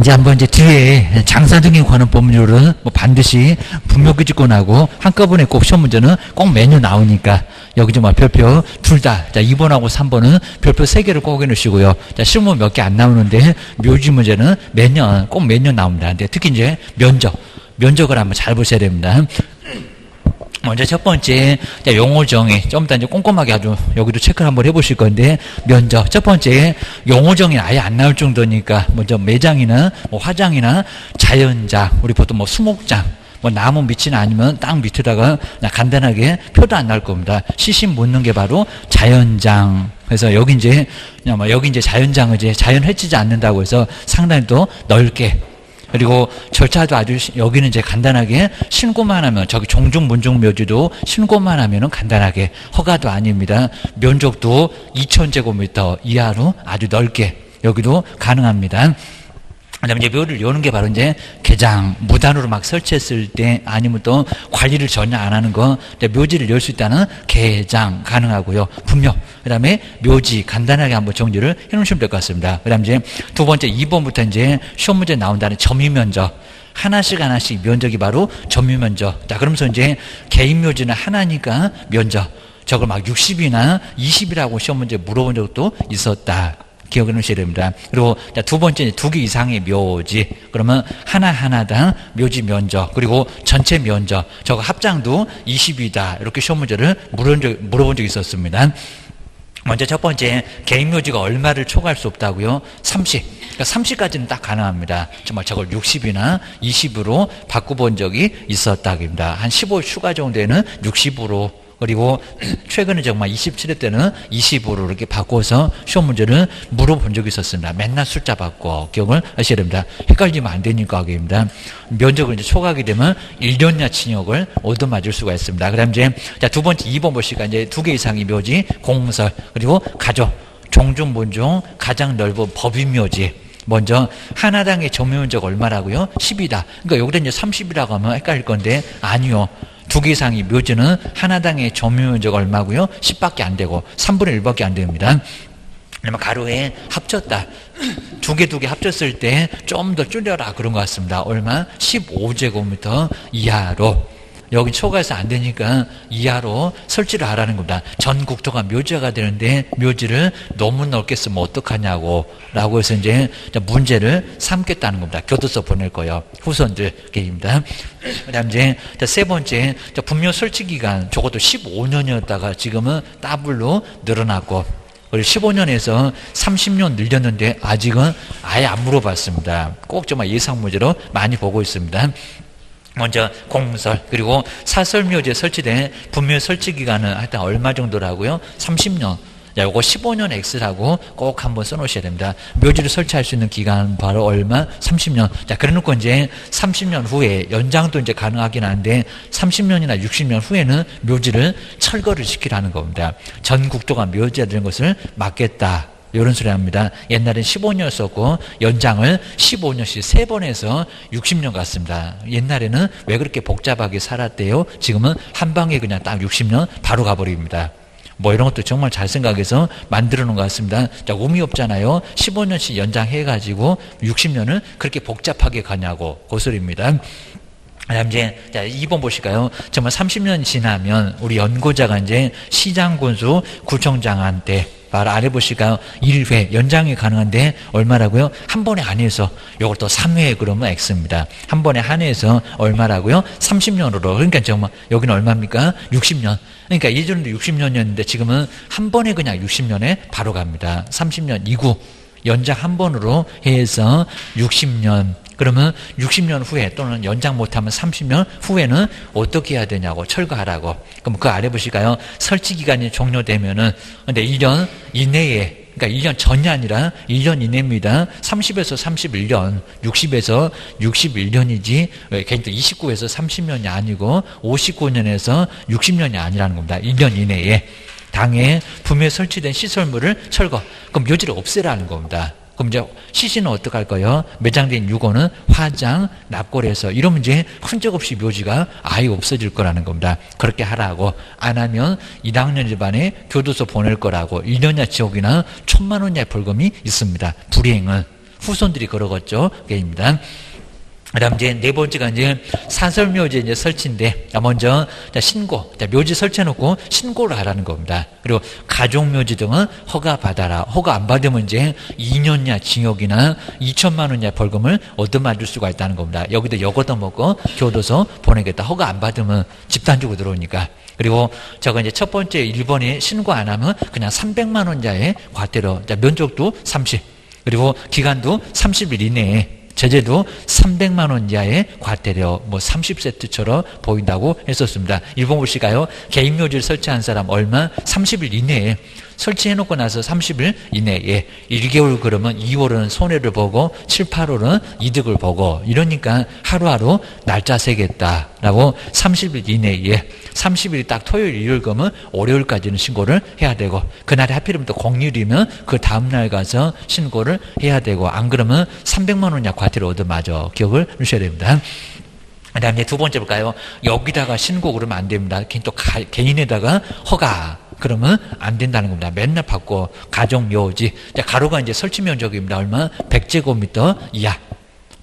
이제 한번 이제 뒤에 장사 등에 관한 법률은 뭐 반드시 분명히 짚고 나고 한꺼번에 꼭 시험 문제는 꼭 메뉴 나오니까 여기 좀 별표 둘 다, 자, 2번하고 3번은 별표 3개를 꼭 해놓으시고요. 자, 실무 몇 개 안 나오는데 묘지 문제는 매년, 꼭 매년 나옵니다. 근데 특히 이제 면적을 한번 잘 보셔야 됩니다. 먼저 첫 번째, 용어 정의. 좀 이따 이제 꼼꼼하게 아주 여기도 체크를 한번 해보실 건데, 면적. 첫 번째, 용어 정의 아예 안 나올 정도니까, 먼저 매장이나, 뭐 화장이나 자연장, 우리 보통 뭐 수목장, 뭐 나무 밑이나 아니면 땅 밑에다가 그냥 간단하게 표도 안 나올 겁니다. 시신 묻는 게 바로 자연장. 그래서 여기 이제, 그냥 뭐 여기 이제 자연장을 이제 자연 해치지 않는다고 해서 상당히 또 넓게, 그리고 절차도 아주 여기는 이제 간단하게 신고만 하면 저기 종중 문중 묘지도 신고만 하면은 간단하게 허가도 아닙니다. 면적도 2000제곱미터 이하로 아주 넓게 여기도 가능합니다. 그다음에 이제 묘를 여는 게 바로 이제 개장 무단으로 막 설치했을 때 아니면 또 관리를 전혀 안 하는 거 묘지를 열 수 있다는 개장 가능하고요. 분묘. 그다음에 묘지 간단하게 한번 정리를 해놓으시면 될 것 같습니다. 그다음 이제 두 번째 2번부터 이제 시험 문제 나온다는 점유면적. 하나씩 면적이 바로 점유면적. 자, 그러면서 이제 개인 묘지는 하나니까 면적. 저걸 막 60이나 20이라고 시험 문제 물어본 적도 있었다. 기억을 하셔야 됩니다. 그리고 두 번째 2개 이상의 묘지. 그러면 하나당 묘지 면적. 그리고 전체 면적. 저거 합장도 20이다. 이렇게 시험 문제를 물어본 적이 있었습니다. 먼저 첫 번째, 개인 묘지가 얼마를 초과할 수 없다고요? 30. 그러니까 30까지는 딱 가능합니다. 정말 저걸 60이나 20으로 바꿔본 적이 있었다입니다. 한 15 추가 정도에는 60으로. 그리고 최근에 정말 27회 때는 20으로 이렇게 바꿔서 시험 문제를 물어본 적이 있었습니다. 맨날 숫자 바꿔 기억을 하셔야 됩니다. 헷갈리면 안 되니까 하기입니다. 면적을 이제 초과하게 되면 1년야 징역을 얻어맞을 수가 있습니다. 그다음 이제 자, 두 번째 2번 보시니까 이제 2개 이상의 묘지, 공설, 그리고 가족, 종중, 문중, 가장 넓은 법인 묘지. 먼저 하나당의 점유면적 얼마라고요? 10이다. 그러니까 여기다 이제 30이라고 하면 헷갈릴 건데 아니요. 2개 이상의 묘지는 하나당의 점유면적 얼마고요? 10밖에 안 되고 3분의 1밖에 안 됩니다. 그러면 가로에 합쳤다. 2개 합쳤을 때 좀 더 줄여라 그런 것 같습니다. 얼마? 15제곱미터 이하로. 여기 초과해서 안 되니까 이하로 설치를 하라는 겁니다. 전 국토가 묘지가 되는데 묘지를 너무 넓게 쓰면 어떡하냐고 라고 해서 이제 문제를 삼겠다는 겁니다. 교도소 보낼 거예요. 후손들께입니다. 그 다음 이제 세 번째, 분묘 설치 기간, 적어도 15년이었다가 지금은 더블로 늘어났고, 15년에서 30년 늘렸는데 아직은 아예 안 물어봤습니다. 꼭 정말 예상 문제로 많이 보고 있습니다. 먼저 공설, 그리고 사설묘지에 설치된 분묘 설치 기간은 하여튼 얼마 정도라고요? 30년. 자, 요거 15년 X라고 꼭 한번 써놓으셔야 됩니다. 묘지를 설치할 수 있는 기간 바로 얼마? 30년. 자, 그래 놓고 이제 30년 후에 연장도 이제 가능하긴 한데 30년이나 60년 후에는 묘지를 철거를 시키라는 겁니다. 전 국토가 묘지가 되는 것을 막겠다. 이런 소리 합니다. 옛날엔 15년이었었고 연장을 15년씩 3번 해서 60년 갔습니다. 옛날에는 왜 그렇게 복잡하게 살았대요? 지금은 한 방에 그냥 딱 60년 바로 가버립니다. 뭐 이런 것도 정말 잘 생각해서 만들어 놓은 것 같습니다. 자, 의미 없잖아요. 15년씩 연장해가지고 60년을 그렇게 복잡하게 가냐고 그 소리입니다. 그다음 이제 자 2번 보실까요? 정말 30년 지나면 우리 연고자가 이제 시장 군수 구청장한테 바로 아래 보실까요? 1회 연장이 가능한데 얼마라고요? 한 번에 한해서 요걸 또 3회 그러면 X입니다. 한 번에 한해서 얼마라고요? 30년으로. 그러니까 정말 여기는 얼마입니까? 60년. 그러니까 예전에도 60년이었는데 지금은 한 번에 그냥 60년에 바로 갑니다. 30년 이후 연장 한 번으로 해서 60년. 그러면 60년 후에 또는 연장 못하면 30년 후에는 어떻게 해야 되냐고 철거하라고. 그럼 그 아래 보실까요? 설치 기간이 종료되면은 근데 1년 이내에 그러니까 1년 전이 아니라 1년 이내입니다. 30에서 31년, 60에서 61년이지 괜히 29에서 30년이 아니고 59년에서 60년이 아니라는 겁니다. 1년 이내에 당에 분묘에 설치된 시설물을 철거. 그럼 묘지를 없애라는 겁니다. 그럼 이제 시신은 어떡할 거예요? 매장된 유고는 화장, 납골에서 이러면 이제 흔적 없이 묘지가 아예 없어질 거라는 겁니다. 그렇게 하라고. 안 하면 1학년 집안에 교도소 보낼 거라고. 1년야 지옥이나 1000만 원야 벌금이 있습니다. 불이행은. 후손들이 걸어갔죠. 게입니다. 그다음 이제 네 번째가 이제 사설묘지 이제 설치인데, 먼저 신고, 묘지 설치해놓고 신고를 하라는 겁니다. 그리고 가족묘지 등은 허가 받아라. 허가 안 받으면 이제 2년이나 징역이나 2천만 원이나 벌금을 얻어맞을 수가 있다는 겁니다. 여기도 여거도 먹고 교도소 보내겠다. 허가 안 받으면 집단적으로 들어오니까. 그리고 저거 이제 첫 번째 1번에 신고 안 하면 그냥 300만 원자의 과태료, 면적도 30, 그리고 기간도 30일 이내에, 제재도 300만 원 이하의 과태료, 30세트처럼 보인다고 했었습니다. 1번 보실까요? 개인묘지를 설치한 사람 얼마? 30일 이내에. 설치해놓고 나서 30일 이내에 1개월 그러면 2월은 손해를 보고 7, 8월은 이득을 보고, 이러니까 하루하루 날짜 세겠다라고 30일 이내에, 30일이 딱 토요일, 일요일 그러면 월요일까지는 신고를 해야 되고, 그날이 하필이면 또 공휴일이면 그 다음날 가서 신고를 해야 되고, 안 그러면 300만 원 이하 과태료 얻어맞아. 기억을 하셔야 됩니다. 그 다음에 두 번째 볼까요? 여기다가 신고 그러면 안 됩니다. 또 개인에다가 허가 그러면 안 된다는 겁니다. 맨날 받고, 가족묘지, 가로가 이제 설치 면적입니다. 얼마? 100제곱미터 이하.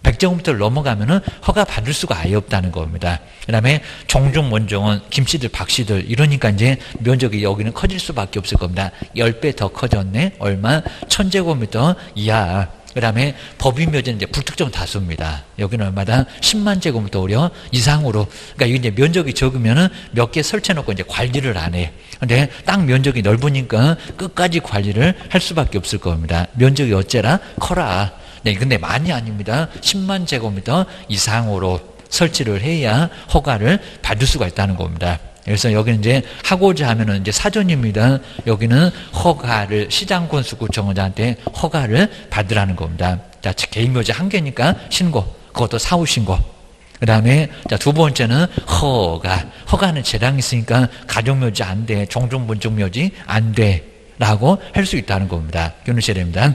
100제곱미터를 넘어가면은 허가 받을 수가 아예 없다는 겁니다. 그 다음에 종종 원종은 김씨들, 박씨들, 이러니까 이제 면적이 여기는 커질 수밖에 없을 겁니다. 10배 더 커졌네. 얼마? 1000제곱미터 이하. 그 다음에 법인묘지는 이제 불특정 다수입니다. 여기는 얼마다? 10만 제곱미터 오려 이상으로. 그러니까 이게 이제 면적이 적으면은 몇 개 설치해놓고 이제 관리를 안 해. 근데 땅 면적이 넓으니까 끝까지 관리를 할 수밖에 없을 겁니다. 면적이 어째라? 커라. 네, 근데 많이 아닙니다. 10만 제곱미터 이상으로 설치를 해야 허가를 받을 수가 있다는 겁니다. 그래서 여기는 이제 하고자 하면은 이제 사전입니다. 여기는 허가를, 시장군수구청장한테 허가를 받으라는 겁니다. 자, 개인묘지 한 개니까 신고, 그것도 사후신고. 그 다음에 두 번째는 허가는 재량이 있으니까 가족묘지 안 돼, 종종분종묘지 안 돼 라고 할 수 있다는 겁니다. 기억하셔야 됩니다.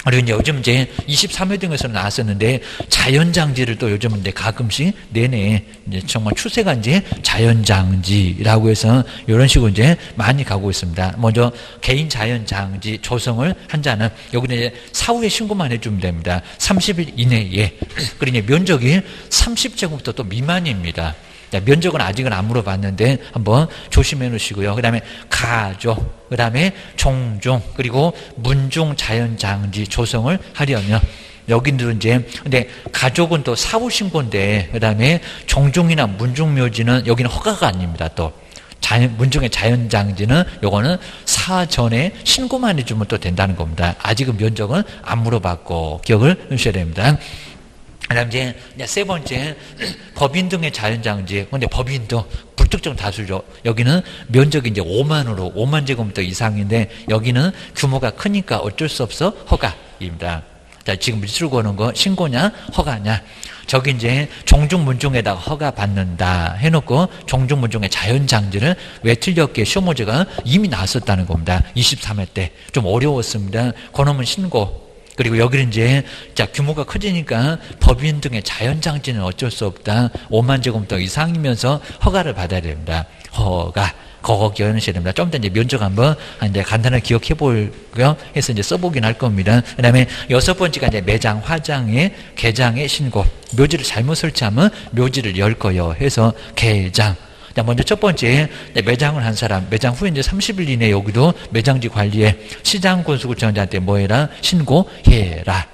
그리고 이제 요즘 이제 23회 등에서 나왔었는데, 자연장지를 또 요즘은 이제 가끔씩 내내 이제 정말 추세가 이제 자연장지라고 해서 이런 식으로 이제 많이 가고 있습니다. 먼저 개인 자연장지 조성을 한 자는 여기는 이제 사후에 신고만 해주면 됩니다. 30일 이내에. 그리고 이제 면적이 30제곱미터 또 미만입니다. 면적은 아직은 안 물어봤는데 한번 조심해 놓으시고요. 그 다음에 가족, 그 다음에 종종, 그리고 문종 자연장지 조성을 하려면 여기는 이제, 근데 가족은 또 사후신고인데, 그 다음에 종종이나 문종묘지는 여기는 허가가 아닙니다. 또 문종의 자연장지는 요거는 사전에 신고만 해주면 또 된다는 겁니다. 아직은 면적은 안 물어봤고 기억을 하셔야 됩니다. 그 다음 이제 세 번째, 법인 등의 자연장지. 근데 법인도 불특정 다수죠. 여기는 면적이 이제 5만 제곱미터 이상인데, 여기는 규모가 크니까 어쩔 수 없어 허가입니다. 자, 지금 밑으로 거는 거 신고냐 허가냐. 저기 이제 종종문종에다가 허가 받는다 해놓고 종종문종의 자연장지를 왜 틀렸게 시험 문제가 이미 나왔었다는 겁니다. 23회 때 좀 어려웠습니다. 그놈은 신고. 그리고 여기는 이제 규모가 커지니까 법인 등의 자연장지는 어쩔 수 없다. 5만 제곱미터 이상이면서 허가를 받아야 됩니다. 허가. 그거 기억하셔야 됩니다. 좀 더 이제 면적 한번 이제 간단하게 기억해 보고요. 해서 이제 써보긴 할 겁니다. 그 다음에 여섯 번째가 이제 매장, 화장의 개장의 신고. 묘지를 잘못 설치하면 묘지를 열 거요. 해서 개장. 자, 먼저 첫 번째, 매장을 한 사람, 매장 후에 이제 30일 이내 여기도 매장지 관리에 시장군수구청장한테 뭐 해라? 신고해라.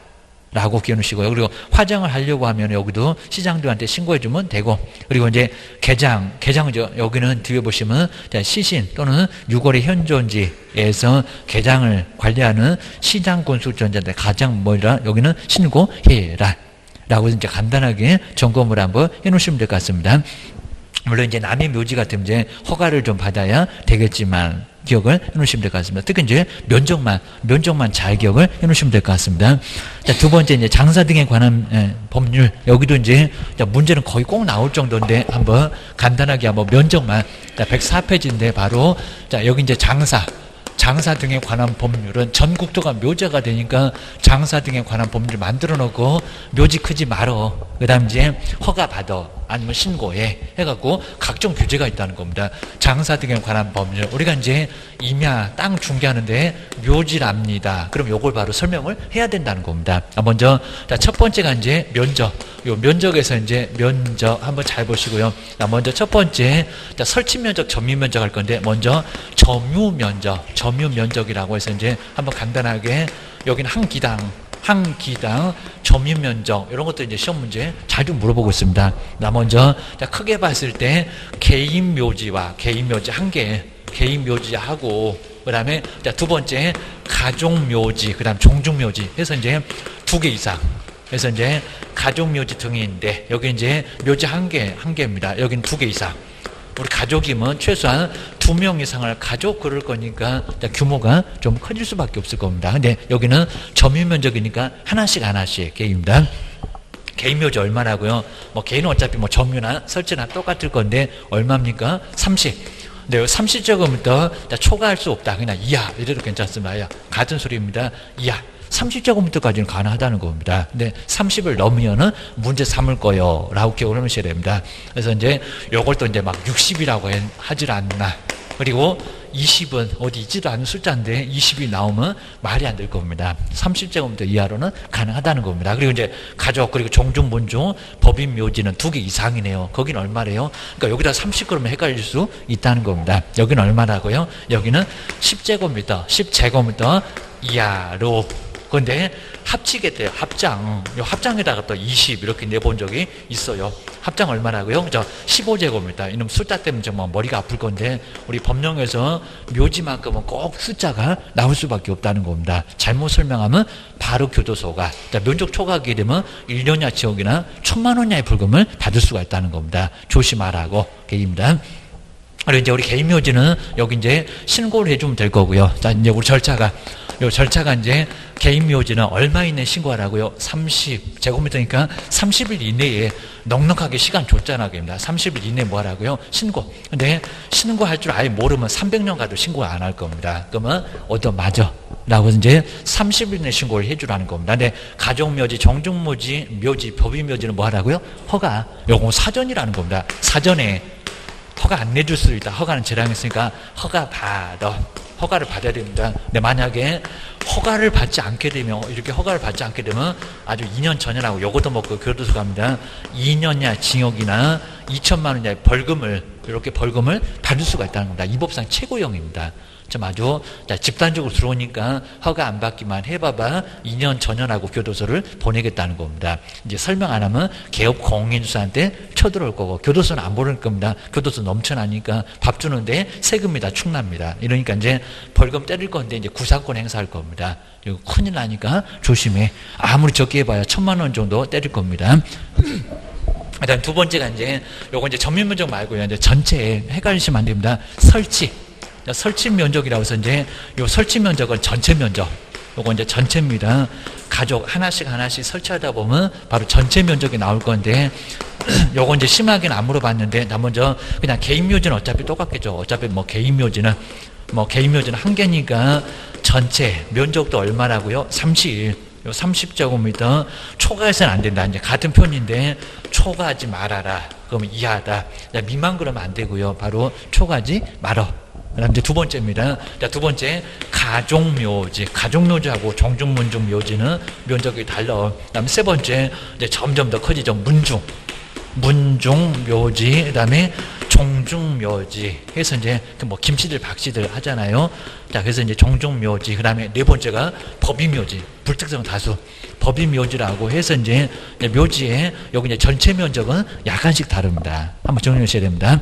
라고 기억하시고요. 그리고 화장을 하려고 하면 여기도 시장들한테 신고해주면 되고, 그리고 이제 개장은 여기는 뒤에 보시면 시신 또는 유골의 현존지에서 개장을 관리하는 시장군수구청장한테 가장 뭐라? 여기는 신고해라. 라고 이제 간단하게 점검을 한번 해놓으시면 될 것 같습니다. 물론 이제 남의 묘지 같으면 이제 허가를 좀 받아야 되겠지만 기억을 해놓으시면 될 것 같습니다. 특히 이제 면적만 잘 기억을 해놓으시면 될 것 같습니다. 자, 두 번째 이제 장사 등에 관한 법률. 여기도 이제 문제는 거의 꼭 나올 정도인데 한번 간단하게 한번 면적만. 자, 104페이지인데 바로 자, 여기 이제 장사 장사 등에 관한 법률은 전 국토가 묘지가 되니까 장사 등에 관한 법률을 만들어 놓고 묘지 크지 말어. 그 다음 이제 허가 받아. 아니면 신고해. 해갖고 각종 규제가 있다는 겁니다. 장사 등에 관한 법률. 우리가 이제 임야, 땅 중개하는데 묘지랍니다. 그럼 요걸 바로 설명을 해야 된다는 겁니다. 먼저, 자, 첫 번째가 이제 면적. 요 면적에서 이제 면적 한번 잘 보시고요. 자, 먼저 첫 번째, 자, 설치 면적, 점유 면적 할 건데, 먼저 점유 면적, 점유 면적이라고 해서 이제 한번 간단하게 여기는 한 기당 점유 면적 이런 것도 이제 시험 문제 자주 물어보고 있습니다. 나 먼저 자, 크게 봤을 때 개인 묘지와 개인 묘지 한 개, 개인 묘지하고 그다음에 자, 두 번째 가족 묘지, 그다음 종중 묘지 해서 이제 두 개 이상. 그래서 이제 가족 묘지 등인데 여기 이제 묘지 한 개입니다. 여기는 두 개 이상. 우리 가족이면 최소한 2명 이상을 가족 그럴 거니까 규모가 좀 커질 수밖에 없을 겁니다. 근데 여기는 점유 면적이니까 하나씩 개입니다. 개인 묘지 얼마라고요? 뭐 개인은 어차피 뭐 점유나 설치나 똑같을 건데 얼마입니까? 30. 근데 30제곱미터 초과할 수 없다. 그냥 이하 이래도 괜찮습니다. 같은 소리입니다. 이하. 30제곱미터까지는 가능하다는 겁니다. 근데 30을 넘으면은 문제 삼을 거요. 라고 기억을 하셔야 됩니다. 그래서 이제 요걸 또 이제 막 60이라고 하질 않나. 그리고 20은 어디 있지도 않은 숫자인데 20이 나오면 말이 안 될 겁니다. 30제곱미터 이하로는 가능하다는 겁니다. 그리고 이제 가족, 그리고 종중, 문중, 법인 묘지는 2개 이상이네요. 거긴 얼마래요? 그러니까 여기다 30 그러면 헷갈릴 수 있다는 겁니다. 여기는 얼마라고요? 여기는 10제곱미터 이하로. 그런데 합치겠대요. 합장. 요 합장에다가 또 20 이렇게 내본 적이 있어요. 합장 얼마라고요? 15제곱미터. 이놈 숫자 때문에 정말 머리가 아플 건데 우리 법령에서 묘지만큼은 꼭 숫자가 나올 수밖에 없다는 겁니다. 잘못 설명하면 바로 교도소가 면적 초과하게 되면 1년이나 지옥이나 1,000만 원이나의 벌금을 받을 수가 있다는 겁니다. 조심하라고 계입니다. 그리고 이제 우리 개인 묘지는 여기 이제 신고를 해주면 될 거고요. 자, 이제 우리 절차가 이제 개인 묘지는 얼마 이내에 신고하라고요? 30제곱미터니까 30일 이내에 넉넉하게 시간 줬잖아요. 30일 이내에 뭐 하라고요? 신고. 근데 신고할 줄 아예 모르면 300년 가도 신고 안 할 겁니다. 그러면 맞아. 라고 이제 30일 이내 신고를 해주라는 겁니다. 근데 가족묘지, 종중묘지, 법인묘지는 뭐 하라고요? 허가. 요거 사전이라는 겁니다. 사전에 허가 안 내줄 수도 있다. 허가는 재량했으니까 허가를 받아야 됩니다. 근데 만약에 허가를 받지 않게 되면 아주 2년 전이라고 요것도 먹고 교도소 갑니다. 2년이나 징역이나 2천만 원이나 이렇게 벌금을 받을 수가 있다는 겁니다. 이 법상 최고형입니다. 좀 아주 집단적으로 들어오니까 허가 안 받기만 해봐봐 2년 전연하고 교도소를 보내겠다는 겁니다. 이제 설명 안 하면 개업 공인주사한테 쳐들어올 거고 교도소는 안 보낼 겁니다. 교도소 넘쳐나니까 밥 주는데 세금이 다 축납니다. 이러니까 이제 벌금 때릴 건데 이제 구사권 행사할 겁니다. 이거 큰일 나니까 조심해. 아무리 적게 해봐야 1,000만 원 정도 때릴 겁니다. 그다음 두 번째가 이제 요거 이제 전면 면적 말고요. 이제 전체 헷갈리시면 안 됩니다. 설치 면적이라고 해서 이제 요 설치 면적은 전체 면적. 요거 이제 전체입니다. 가족 하나씩 설치하다 보면 바로 전체 면적이 나올 건데 요거 이제 심하게는 안 물어봤는데 나 먼저 그냥 개인 묘지는 어차피 똑같겠죠. 어차피 개인 묘지는 한 개니까 전체 면적도 얼마라고요? 30제곱미터 초과해서는 안 된다. 이제 같은 표현인데 초과하지 말아라. 그러면 이하다. 미만 그러면 안 되고요. 바로 초과하지 말어. 그다음 이제 두 번째입니다. 자, 두 번째 가족묘지하고 종중문중 묘지는 면적이 달라. 그다음 세 번째 이제 점점 더 커지죠. 문중 묘지, 그다음에 종중 묘지 해서 이제 김씨들 박씨들 하잖아요. 자, 그래서 이제 종중 묘지, 그다음에 네 번째가 법인 묘지, 불특정 다수 법인 묘지라고 해서 이제 묘지에 여기 이제 전체 면적은 약간씩 다릅니다. 한번 정리하셔야 됩니다.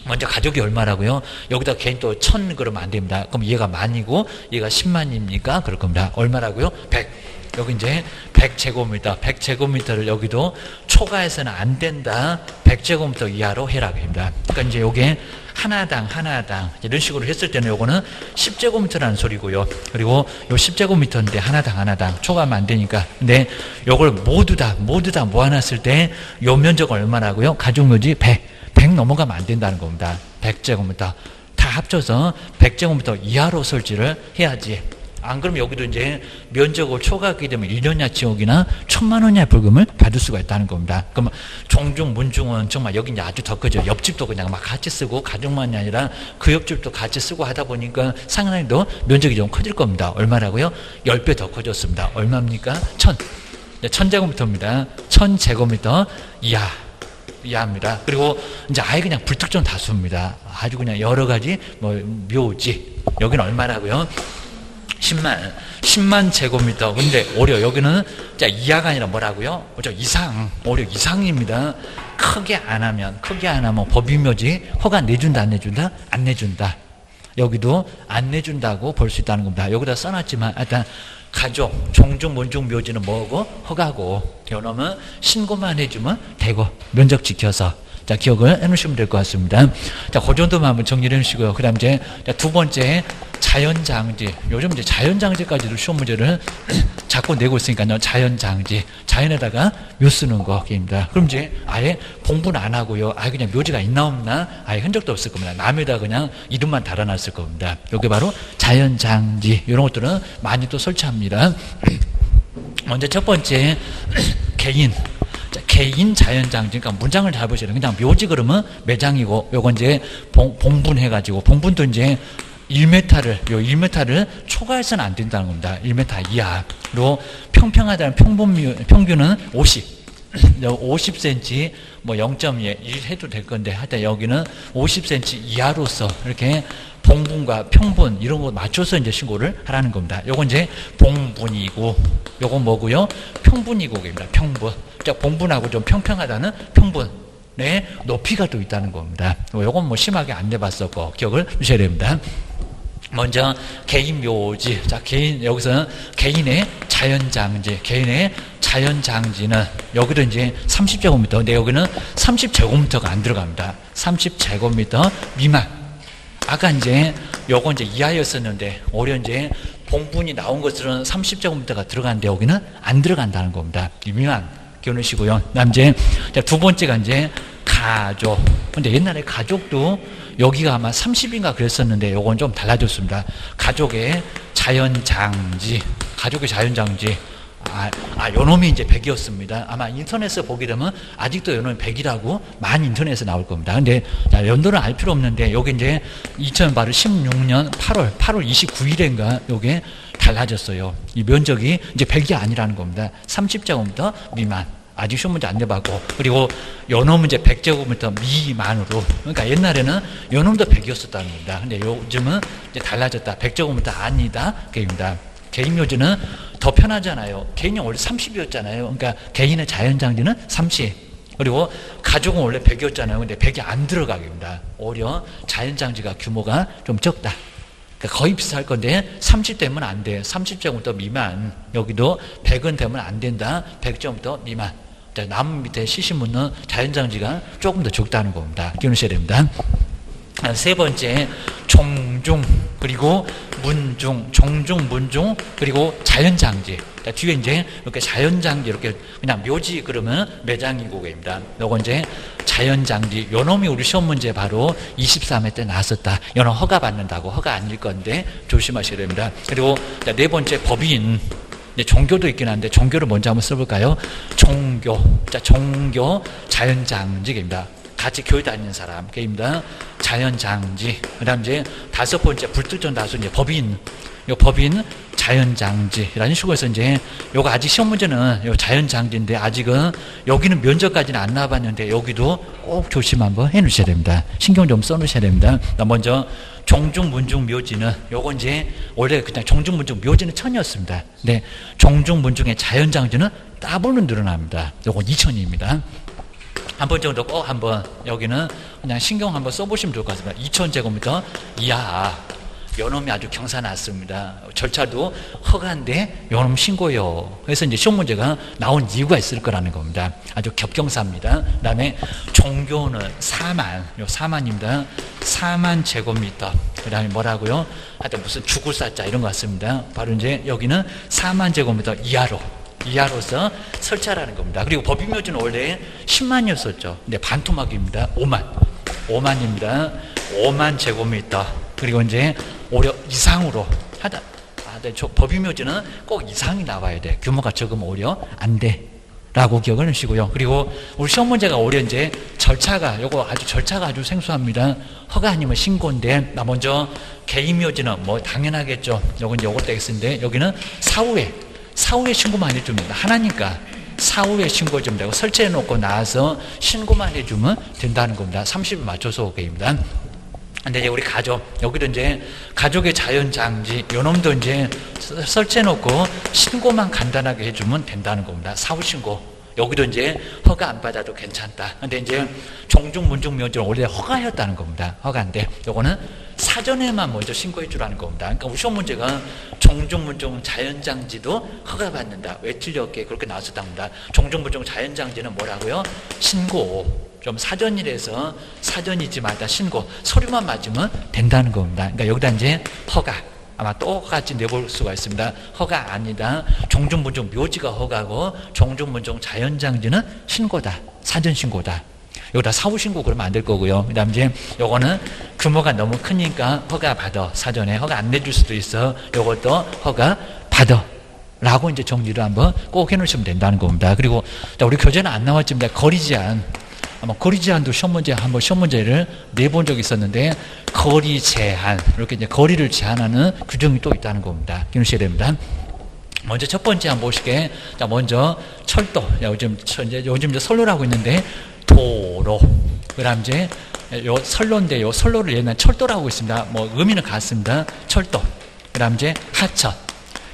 먼저 가족이 얼마라고요? 여기다 개인 또 1,000 그러면 안 됩니다. 그럼 얘가 만이고 얘가 10만입니까? 그럴 겁니다. 얼마라고요? 100. 여기 이제 100제곱미터를 여기도 초과해서는 안 된다. 100제곱미터 이하로 해라 합니다. 그러니까 이제 요게 하나당 이런 식으로 했을 때는 요거는 10제곱미터라는 소리고요. 그리고 요 10제곱미터인데 하나당 초과하면 안 되니까. 근데 요걸 모두 다 모아놨을 때 요 면적 얼마라고요? 가족묘지 100 넘어가면 안 된다는 겁니다. 100제곱미터 다 다 합쳐서 100제곱미터 이하로 설치를 해야지. 안 그러면 여기도 이제 면적을 초과하게 되면 1년이나 지옥이나 1,000만 원이나 벌금을 받을 수가 있다는 겁니다. 그러면 종중, 문중은 정말 여기 이제 아주 더 크죠. 옆집도 그냥 막 같이 쓰고 가족만이 아니라 그 옆집도 같이 쓰고 하다 보니까 상당히 더 면적이 좀 커질 겁니다. 얼마라고요? 10배 더 커졌습니다. 얼마입니까? 1000제곱미터입니다. 1000제곱미터 이하입니다. 그리고 이제 아예 그냥 불특정 다수입니다. 아주 그냥 여러 가지 뭐 묘지. 여기는 얼마라고요? 10만 제곱미터. 근데 오히려 여기는 이하가 아니라 뭐라고요? 오히려 이상입니다. 크게 안 하면 법인묘지 허가 내준다, 안 내준다? 안 내준다. 여기도 안 내준다고 볼 수 있다는 겁니다. 여기다 써놨지만 일단 가족, 종중, 문중, 묘지는 뭐고? 허가고. 요놈은 신고만 해주면 되고 면적 지켜서. 자, 기억을 해놓으시면 될 것 같습니다. 자, 그 정도만 한번 정리를 해주시고요. 그 다음 이제 두 번째, 자연장지. 요즘 이제 자연장지까지도 시험 문제를 자꾸 내고 있으니까요. 자연장지. 자연에다가 묘 쓰는 거입니다. 그럼 이제 아예 공부는 안 하고요. 아예 그냥 묘지가 있나 없나? 아예 흔적도 없을 겁니다. 남에다 그냥 이름만 달아놨을 겁니다. 이게 바로 자연장지. 이런 것들은 많이 또 설치합니다. 먼저 첫 번째, 개인 자연장지. 그러니까 문장을 잘 보셔야 돼요. 그냥 묘지 그러면 매장이고, 요건 이제 봉분해가지고, 봉분도 이제 1m를 초과해서는 안 된다는 겁니다. 1m 이하로 평평하다는 평균은 50cm, 뭐 0.1 해도 될 건데, 하여튼 여기는 50cm 이하로서 이렇게 봉분과 평분 이런 거 맞춰서 이제 신고를 하라는 겁니다. 요건 이제 봉분이고, 요건 뭐고요? 평분이고입니다. 평분. 봉분하고 좀 평평하다는 평분의 높이가 또 있다는 겁니다. 요건 뭐 심하게 안 내봤었고 기억을 주셔야 됩니다. 먼저 개인 묘지. 자, 여기서는 개인의 자연장지는 여기도 이제 30제곱미터. 근데 여기는 30제곱미터가 안 들어갑니다. 30제곱미터 미만. 아까 이제 요거 이제 이하였었는데 오히려 이제 봉분이 나온 것들은 30제곱미터가 들어가는데 여기는 안 들어간다는 겁니다. 미만 기억하시고요. 그다음 이제 두 번째가 이제 가족. 근데 옛날에 가족도 여기가 아마 30인가 그랬었는데 요건 좀 달라졌습니다. 가족의 자연장지. 요놈이 이제 100이었습니다. 아마 인터넷에 보게 되면 아직도 요놈이 100이라고 많이 인터넷에 나올 겁니다. 근데 연도는 알 필요 없는데 요게 이제 2016년 8월 29일인가 요게 달라졌어요. 이 면적이 이제 100이 아니라는 겁니다. 30제곱미터 미만. 아직 시험 문제 안 내봤고, 그리고 요놈은 이제 100제곱미터 미만으로. 그러니까 옛날에는 요놈도 100이었었다는 겁니다. 근데 요즘은 이제 달라졌다. 100제곱미터 아니다. 그입니다. 개인 묘지는 더 편하잖아요. 개인이 원래 30이었잖아요. 그러니까 개인의 자연장지는 30. 그리고 가족은 원래 100이었잖아요. 근데 100이 안 들어가기입니다. 오히려 자연장지가 규모가 좀 적다. 그러니까 거의 비슷할 건데 30 되면 안 돼요. 30제곱미터 미만. 여기도 100은 되면 안 된다. 100제곱미터 미만. 나무 밑에 시시문은 자연장지가 조금 더 적다는 겁니다. 기억하셔야 됩니다. 세 번째, 종중, 그리고 문중, 종중, 문중, 그리고 자연장지. 뒤에 이제 이렇게 자연장지, 이렇게 그냥 묘지 그러면 매장이고입니다. 요건 이제 자연장지. 요놈이 우리 시험 문제 바로 23회 때 나왔었다. 요놈 허가 받는다고. 허가 아닐 건데 조심하셔야 됩니다. 그리고 네 번째, 법인. 종교도 있긴 한데 종교를 먼저 한번 써볼까요? 종교. 종교 자연장지입니다. 같이 교회 다니는 사람, 게임다. 자연장지. 그 다음 이제 다섯 번째, 불특정 다수, 이제 법인. 요 법인 자연장지라는 식으로 해서 이제 요거 아직 시험 문제는 요 자연장지인데 아직은 여기는 면적까지는 안 나와봤는데 여기도 꼭 조심 한번 해 놓으셔야 됩니다. 신경 좀 써 놓으셔야 됩니다. 먼저 종중, 문중, 묘지는 요거 이제 원래 그냥 종중, 문중, 묘지는 1000이었습니다. 근데 종중, 문중의 자연장지는 더블로 늘어납니다. 요건 2000입니다. 한 번 정도 꼭 한번 여기는 그냥 신경 한번 써보시면 좋을 것 같습니다. 2000제곱미터 이하. 요놈이 아주 경사났습니다. 절차도 허가인데 요놈 신고요. 그래서 이제 시험 문제가 나온 이유가 있을 거라는 겁니다. 아주 겹경사입니다. 그 다음에 종교는 4만, 요 4만입니다. 4만 제곱미터. 그 다음에 뭐라고요? 하여튼 무슨 죽을 사자 이런 것 같습니다. 바로 이제 여기는 4만 제곱미터 이하로서 설치하라는 겁니다. 그리고 법인묘지는 원래 10만이었었죠. 근데 반토막입니다. 5만입니다. 5만 제곱미터 그리고 이제 오히려 이상으로 하다. 네, 법인묘지는 꼭 이상이 나와야 돼. 규모가 적으면 오히려 안 돼. 라고 기억을 하시고요. 그리고 우리 시험 문제가 오히려 이제 절차가 아주 생소합니다. 허가 아니면 신고인데, 나 먼저 개인묘지는 뭐 당연하겠죠. 요건 이제 요것도 X인데, 여기는 사후에 신고만 해주면 하나니까 사후에 신고 좀 되고 설치해 놓고 나와서 신고만 해주면 된다는 겁니다. 30일 맞춰서 오게입니다. 근데 이제 우리 가족, 여기도 이제 가족의 자연장지, 요 놈도 이제 설치해 놓고 신고만 간단하게 해주면 된다는 겁니다. 사후신고. 여기도 이제 허가 안 받아도 괜찮다. 근데 이제 종중문중묘지는 원래 허가였다는 겁니다. 허가인데, 요거는 사전에만 먼저 신고해 주라는 겁니다. 그러니까 우리 시험 문제가 종중문중 자연장지도 허가받는다. 왜 틀렸게 그렇게 나왔었답니다. 종중문중 자연장지는 뭐라고요? 신고. 좀 사전이라서 사전이지만 일단 신고. 서류만 맞으면 된다는 겁니다. 그러니까 여기다 이제 허가. 아마 똑같이 내볼 수가 있습니다. 허가 아니다. 종중문중 묘지가 허가고 종중문중 자연장지는 신고다. 사전신고다. 여기다 사후신고 그러면 안 될 거고요. 그 다음 이제 요거는 규모가 너무 크니까 허가 받아. 사전에 허가 안 내줄 수도 있어. 요것도 허가 받아. 라고 이제 정리를 한번 꼭 해놓으시면 된다는 겁니다. 그리고 우리 교재는 안 나왔지만 거리 제한. 아마 거리 제한도 시험 문제를 내본 적이 있었는데, 거리 제한. 이렇게 이제 거리를 제한하는 규정이 또 있다는 겁니다. 기억하셔야 됩니다. 먼저 첫 번째 한번 보시게. 자, 먼저 철도. 요즘 이제 선로라고 있는데, 도로. 그 다음 이제 요 선로인데, 요 선로를 옛날 철도라고 있습니다. 뭐 의미는 같습니다. 철도. 그 다음 이제 하천.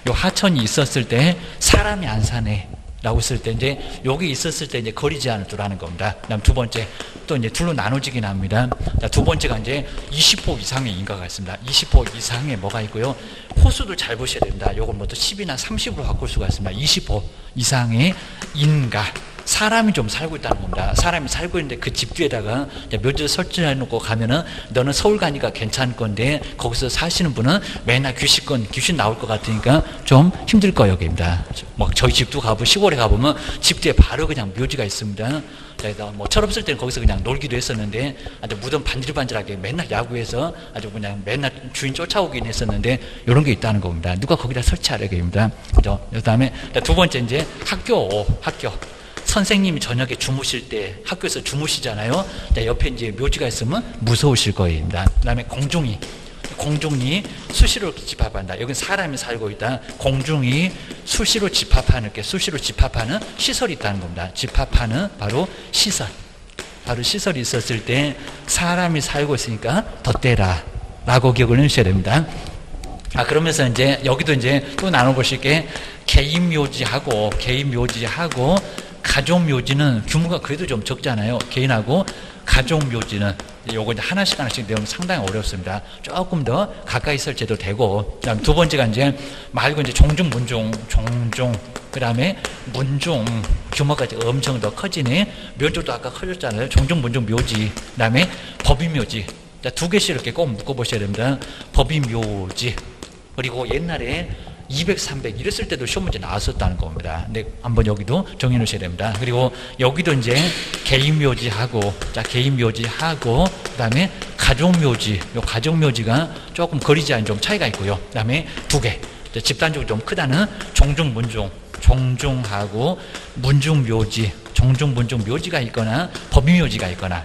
요 하천이 있었을 때 사람이 안 사네. 라고 했을 때, 이제, 여기 있었을 때, 이제, 거리 제한을 두라는 겁니다. 그 다음 두 번째, 또 이제 둘로 나눠지긴 합니다. 자, 두 번째가 이제 20호 이상의 인가가 있습니다. 20호 이상의 뭐가 있고요. 호수도 잘 보셔야 됩니다. 요건 뭐 또 10이나 30으로 바꿀 수가 있습니다. 20호 이상의 인가. 사람이 좀 살고 있다는 겁니다. 사람이 살고 있는데 그 집 뒤에다가 묘지를 설치해 놓고 가면은 너는 서울 가니까 괜찮을 건데 거기서 사시는 분은 맨날 귀신 나올 것 같으니까 좀 힘들 거예요, 여기입니다. 뭐 저희 집도 가보면 시골에 가보면 집 뒤에 바로 그냥 묘지가 있습니다. 뭐 철없을 때는 거기서 그냥 놀기도 했었는데 아주 무덤 반질반질하게 맨날 야구해서 아주 그냥 맨날 주인 쫓아오긴 했었는데 이런 게 있다는 겁니다. 누가 거기다 설치하려고입니다. 그죠? 그다음에 두 번째 이제 학교. 선생님이 저녁에 주무실 때 학교에서 주무시잖아요. 옆에 이제 묘지가 있으면 무서우실 거입니다. 그 다음에 공중이 수시로 집합한다. 여기는 사람이 살고 있다. 공중이 수시로 집합하는 시설이 있다는 겁니다. 집합하는 바로 시설. 바로 시설이 있었을 때 사람이 살고 있으니까 덧대라. 라고 기억을 해주셔야 됩니다. 그러면서 이제 여기도 이제 또 나눠보실 게 개인묘지하고 가족묘지는 규모가 그래도 좀 적잖아요. 개인하고 가족묘지는 요거 이제 하나씩 내면 상당히 어렵습니다. 조금 더 가까이 설치해도 되고, 그다음 두 번째가 이제 말고 이제 종중, 그 다음에 문중 규모가 이제 엄청 더 커지네. 묘지도 아까 커졌잖아요. 종중, 문중, 묘지, 그 다음에 법인묘지. 자, 두 개씩 이렇게 꼭 묶어보셔야 됩니다. 법인묘지. 그리고 옛날에 200, 300 이랬을 때도 시험 문제 나왔었다는 겁니다. 근데 한번 여기도 정해 놓으셔야 됩니다. 그리고 여기도 이제 개인묘지하고, 그다음에 가족묘지. 요 가족묘지가 조금 거리 제한이 좀 차이가 있고요. 그다음에 두 개. 집단적으로 좀 크다는 종중하고 문중묘지, 문중묘지가 있거나 법인묘지가 있거나.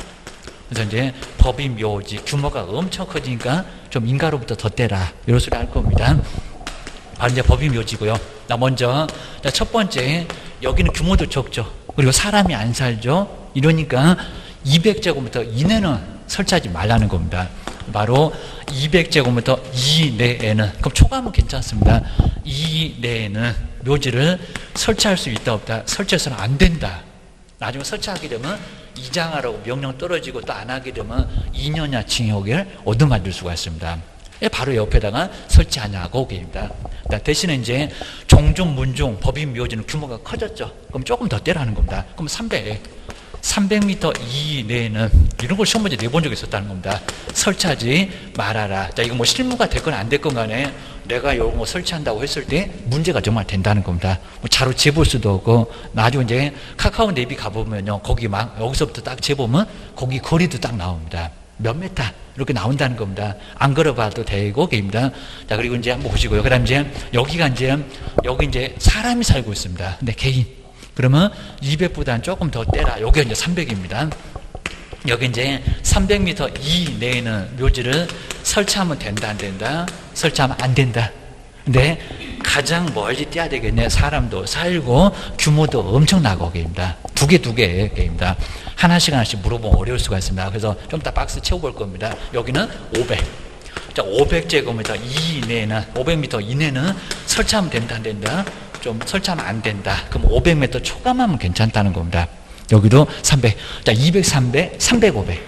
그래서 이제 법인묘지 규모가 엄청 커지니까 좀 인가로부터 덧대라. 이런 소리 할 겁니다. 바로 이제 법인묘지고요. 먼저 첫 번째, 여기는 규모도 적죠. 그리고 사람이 안 살죠. 이러니까 200제곱미터 이내는 설치하지 말라는 겁니다. 바로 200제곱미터 이내에는, 그럼 초과하면 괜찮습니다. 이내에는 묘지를 설치할 수 있다 없다. 설치해서는 안 된다. 나중에 설치하게 되면 이장하라고 명령 떨어지고 또 안 하게 되면 2년야 징역을 얻어맞을 수가 있습니다. 바로 옆에다가 설치하냐고 얘기입니다. 대신에 이제 종중, 문중, 법인묘지는 규모가 커졌죠. 그럼 조금 더 떼라는 겁니다. 그럼 300m 이내에는 이런 걸 시험 문제 내본 적이 있었다는 겁니다. 설치하지 말아라. 자, 이거 뭐 실무가 됐건 안 됐건 간에 내가 이런 거 설치한다고 했을 때 문제가 정말 된다는 겁니다. 뭐 자로 재볼 수도 없고, 나중에 이제 카카오 내비 가보면요, 거기 막 여기서부터 딱 재보면 거기 거리도 딱 나옵니다. 몇 메타 이렇게 나온다는 겁니다. 안 걸어봐도 되고 게입니다. 자, 그리고 이제 한번 보시고요. 그다음 이제 여기가 이제 여기 이제 사람이 살고 있습니다. 근데 개인. 그러면 200보다는 조금 더 떼라. 여기 이제 300입니다. 여기 이제 300m 이내에는 묘지를 설치하면 된다, 안 된다? 설치하면 안 된다. 근데 가장 멀리 떼야 되겠네. 사람도 살고 규모도 엄청나고 게입니다. 두 개 게입니다. 하나씩 물어보면 어려울 수가 있습니다. 그래서 좀 이따 박스 채워볼 겁니다. 여기는 500. 자, 500제곱미터 이내는 500m 이내는 설치하면 된다, 안 된다? 좀 설치하면 안 된다. 그럼 500m 초과하면 괜찮다는 겁니다. 여기도 300. 자, 200, 300, 300, 500.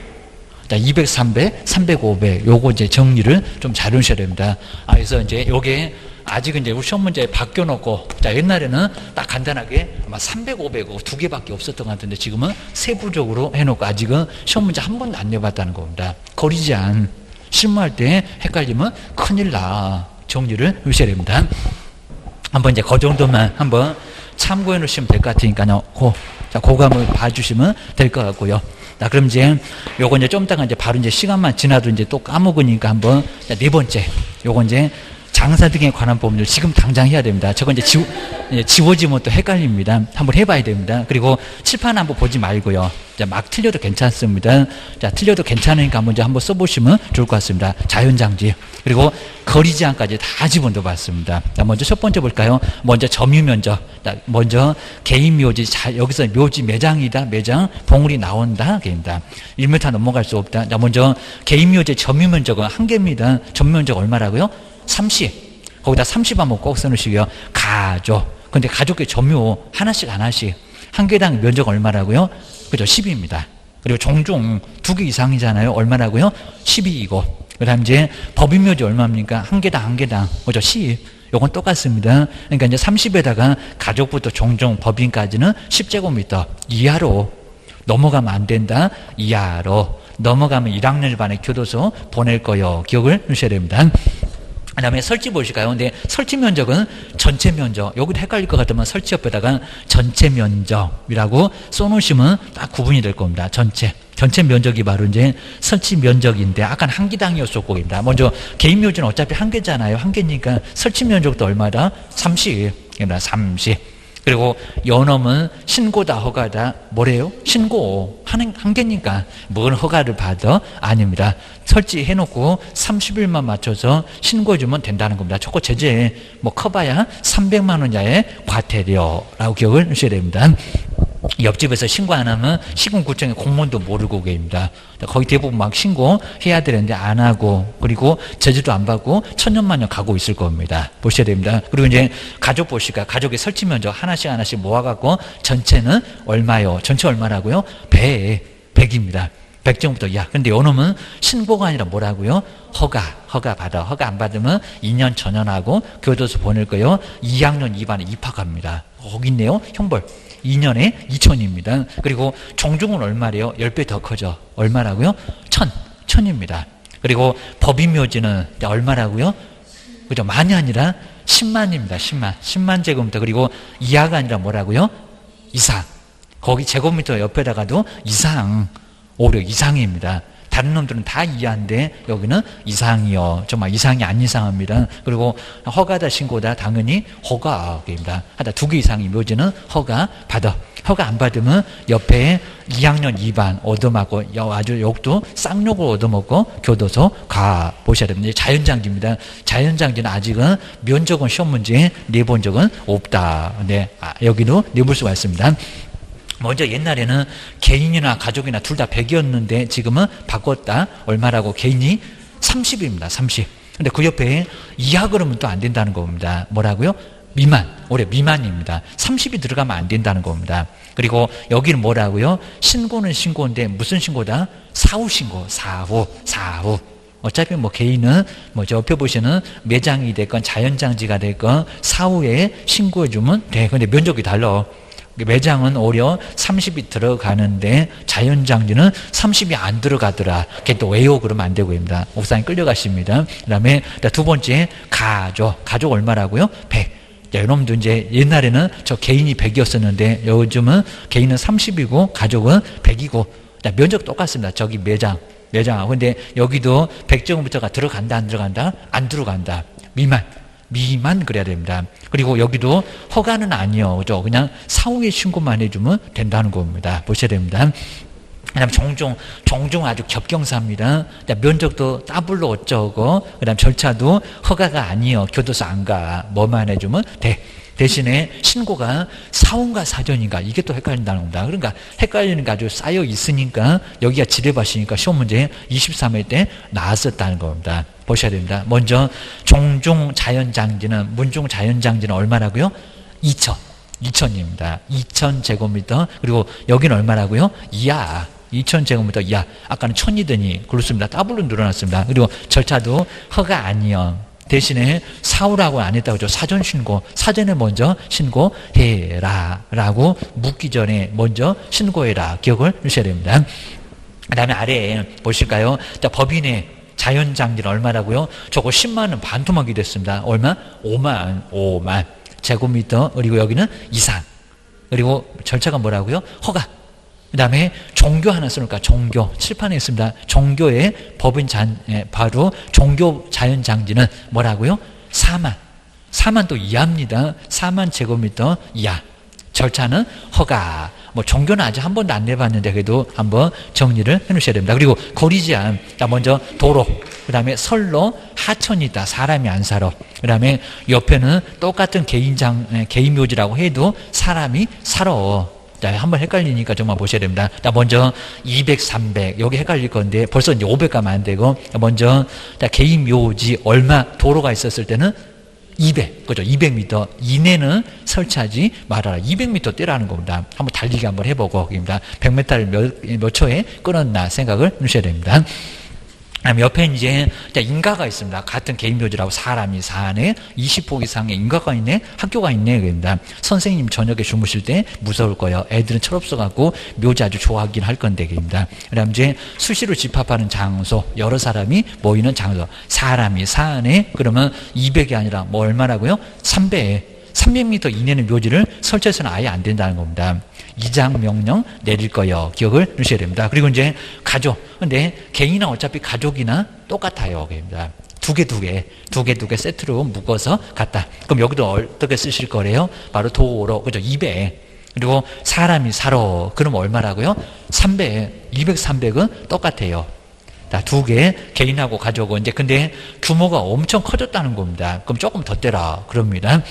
자, 200, 300, 300, 500. 요거 이제 정리를 좀 잘 해주셔야 됩니다. 그래서 이제 요게 아직은 이제 우리 시험 문제에 바뀌어놓고, 자, 옛날에는 딱 간단하게 아마 300, 500 두 개밖에 없었던 것 같은데 지금은 세부적으로 해놓고 아직은 시험 문제 한 번도 안 내봤다는 겁니다. 거리 제한. 실무할 때 헷갈리면 큰일 나. 정리를 해주셔야 됩니다. 한번 이제 그 정도만 한번 참고해 놓으시면 될 것 같으니까요. 자, 그거 한번 봐주시면 될 것 같고요. 자, 그럼 이제 요거 이제 좀 이따가 이제 바로 이제 시간만 지나도 이제 또 까먹으니까 한번 자, 네 번째. 요거 이제 장사 등에 관한 법률 지금 당장 해야 됩니다. 저거 이제 지워지면 또 헷갈립니다. 한번 해봐야 됩니다. 그리고 칠판 한번 보지 말고요. 자, 막 틀려도 괜찮습니다. 자, 틀려도 괜찮으니까 먼저 한번 써보시면 좋을 것 같습니다. 자연장지. 그리고 거리 제한까지 다 집어넣어 봤습니다. 자, 먼저 첫 번째 볼까요? 먼저 점유면적. 자, 먼저 개인 묘지, 여기서 묘지 매장이다. 매장, 봉우리 나온다. 개입니다. 1m 넘어갈 수 없다. 자, 먼저 개인 묘지 점유면적은 한 개입니다. 점유면적 얼마라고요? 30. 거기다 30 한번 꼭 써놓으시고요. 가족. 근데 가족의 점유 하나씩 한 개당 면적 얼마라고요? 그죠? 10입니다. 그리고 종종 두 개 이상이잖아요. 얼마라고요? 12이고. 그 다음 이제 법인묘지 얼마입니까? 한 개당. 그죠? 10. 요건 똑같습니다. 그러니까 이제 30에다가 가족부터 종종 법인까지는 10제곱미터 이하로 넘어가면 안 된다. 이하로. 넘어가면 1학년 반에 교도소 보낼 거요. 기억을 해주셔야 됩니다. 그 다음에 설치 보실까요? 근데 설치 면적은 전체 면적. 여기도 헷갈릴 것 같으면 설치 옆에다가 전체 면적이라고 써놓으시면 딱 구분이 될 겁니다. 전체 면적이 바로 이제 설치 면적인데, 아까는 한 개당이었었고, 먼저 개인 묘지는 어차피 한 개잖아요. 한 개니까 설치 면적도 얼마다? 30. 30. 그리고 연엄은 신고다 허가다 뭐래요? 신고 한 개니까 뭘 허가를 받아? 아닙니다. 설치해놓고 30일만 맞춰서 신고해주면 된다는 겁니다. 저거 제재 뭐 커봐야 300만 원자의 과태료라고 기억을 하셔야 됩니다. 옆집에서 신고 안 하면 시군구청에 공무원도 모르고 계십니다. 거의 대부분 막 신고해야 되는데 안 하고, 그리고 제재도 안 받고 천년만년 가고 있을 겁니다. 보셔야 됩니다. 그리고 이제 가족 보실까? 가족의 설치 면적 하나씩 모아갖고 전체는 얼마요? 전체 얼마라고요? 100입니다. 100정부터 이하. 근데 요놈은 신고가 아니라 뭐라고요? 허가 받아. 허가 안 받으면 2년 전연하고 교도소 보낼 거요. 2학년 2반에 입학합니다. 거기 있네요. 형벌. 2년에 2천입니다. 그리고 종중은 얼마래요? 10배 더 커져. 얼마라고요? 1000입니다. 그리고 법인묘지는 얼마라고요? 그죠? 만이 아니라 10만입니다. 10만 제곱미터. 그리고 이하가 아니라 뭐라고요? 이상. 거기 제곱미터 옆에다가도 이상. 오히려 이상입니다. 다른 놈들은 다 이하인데 여기는 이상이요. 정말 이상이 안 이상합니다. 그리고 허가다 신고다 당연히 허가입니다. 하다 2개 이상이 묘지는 허가 받아. 허가 안 받으면 옆에 2학년 2반 얻어맞고 아주 욕도 쌍욕을 얻어먹고 교도소 가 보셔야 됩니다. 자연장지입니다. 자연장지는 아직은 면적은 시험 문제에 내본 적은 없다. 네, 여기도 내볼 수가 있습니다. 먼저 옛날에는 개인이나 가족이나 둘 다 100이었는데 지금은 바꿨다. 얼마라고? 개인이 30입니다. 30. 근데 그 옆에 이하 그러면 또 안 된다는 겁니다. 뭐라고요? 미만. 올해 미만입니다. 30이 들어가면 안 된다는 겁니다. 그리고 여기는 뭐라고요? 신고는 신고인데 무슨 신고다? 사후 신고. 사후. 어차피 뭐 개인은 뭐 저 옆에 보시는 매장이 됐건 자연장지가 됐건 사후에 신고해주면 돼. 근데 면적이 달라. 매장은 오히려 30이 들어가는데 자연장지는 30이 안 들어가더라. 그게 또 왜요? 그러면 안 되고입니다. 옥상에 끌려가십니다. 그 다음에 두 번째 가족 얼마라고요? 100. 자, 여러분도 이제 옛날에는 저 개인이 100이었었는데 요즘은 개인은 30이고 가족은 100이고. 자, 면적 똑같습니다. 저기 매장 매장하고. 근데 여기도 100제곱미터가 들어간다, 안 들어간다? 안 들어간다. 미만 그래야 됩니다. 그리고 여기도 허가는 아니요. 그죠? 그냥 사후에 신고만 해주면 된다는 겁니다. 보셔야 됩니다. 그 다음 종종 아주 겹경사입니다. 면적도 더블로 어쩌고, 그 다음 절차도 허가가 아니요. 교도소 안 가. 뭐만 해주면 돼. 대신에 신고가 사후인가 사전인가, 이게 또 헷갈린다는 겁니다. 그러니까 헷갈리는 게 아주 쌓여 있으니까 여기가 지뢰밭이니까 시험 문제 23회 때 나왔었다는 겁니다. 보셔야 됩니다. 먼저 종종 자연장지는, 문종 자연장지는 얼마라고요? 2000입니다. 2000제곱미터. 그리고 여기는 얼마라고요? 이하. 2000제곱미터 이하. 아까는 1000이더니 그렇습니다. 더블로 늘어났습니다. 그리고 절차도 허가 아니요. 대신에 사후라고 안 했다고 하죠. 사전 신고. 사전에 먼저 신고해라 라고 묻기 전에 먼저 신고해라. 기억을 하셔야 됩니다. 그 다음에 아래에 보실까요? 자, 법인의 자연장지는 얼마라고요? 저거 10만원 반토막이 됐습니다. 얼마? 5만 제곱미터. 그리고 여기는 이상. 그리고 절차가 뭐라고요? 허가. 그 다음에 종교 하나 쓰니까 종교. 칠판에 있습니다. 종교의 법인 바로 종교 자연장지는 뭐라고요? 4만 또 이하입니다. 4만 제곱미터 이하. 절차는 허가. 뭐 종교는 아직 한 번도 안 내봤는데 그래도 한번 정리를 해 놓으셔야 됩니다. 그리고 거리제한. 자, 먼저 도로. 그 다음에 선로, 하천이 있다. 사람이 안 살아. 그 다음에 옆에는 똑같은 개인 묘지라고 해도 사람이 살아. 자, 한번 헷갈리니까 정말 보셔야 됩니다. 자, 먼저 200, 300. 여기 헷갈릴 건데 벌써 이제 500 가면 안 되고. 먼저, 자, 개인 묘지 얼마 도로가 있었을 때는 200. 그죠? 200m 이내는 설치하지 말아라. 200m 떼라는 겁니다. 한번 달리기 한번 해보고, 입니다. 100m를 몇 초에 끊었나 생각을 하셔야 됩니다. 그다음에 옆에 이제 인가가 있습니다. 같은 개인 묘지라고 사람이 사네. 20폭 이상의 인가가 있네. 학교가 있네. 그럽니다. 선생님 저녁에 주무실 때 무서울 거예요. 애들은 철없어갖고 묘지 아주 좋아하긴 할 건데. 그럽니다. 그다음 이제 수시로 집합하는 장소, 여러 사람이 모이는 장소. 사람이 사네. 그러면 200이 아니라 뭐 얼마라고요? 300m 이내는 묘지를 설치해서는 아예 안 된다는 겁니다. 이장 명령 내릴 거예요. 기억을 하셔야 됩니다. 그리고 이제 가족. 근데 개인이나 어차피 가족이나 똑같아요. 그럽니다. 두 개 세트로 묶어서 갔다. 그럼 여기도 어떻게 쓰실 거래요? 바로 도로. 그죠? 200. 그리고 사람이 살아. 그럼 얼마라고요? 300. 200, 300은 똑같아요. 자, 두 개, 개인하고 가족은 이제 근데 규모가 엄청 커졌다는 겁니다. 그럼 조금 더 떼라. 그럽니다.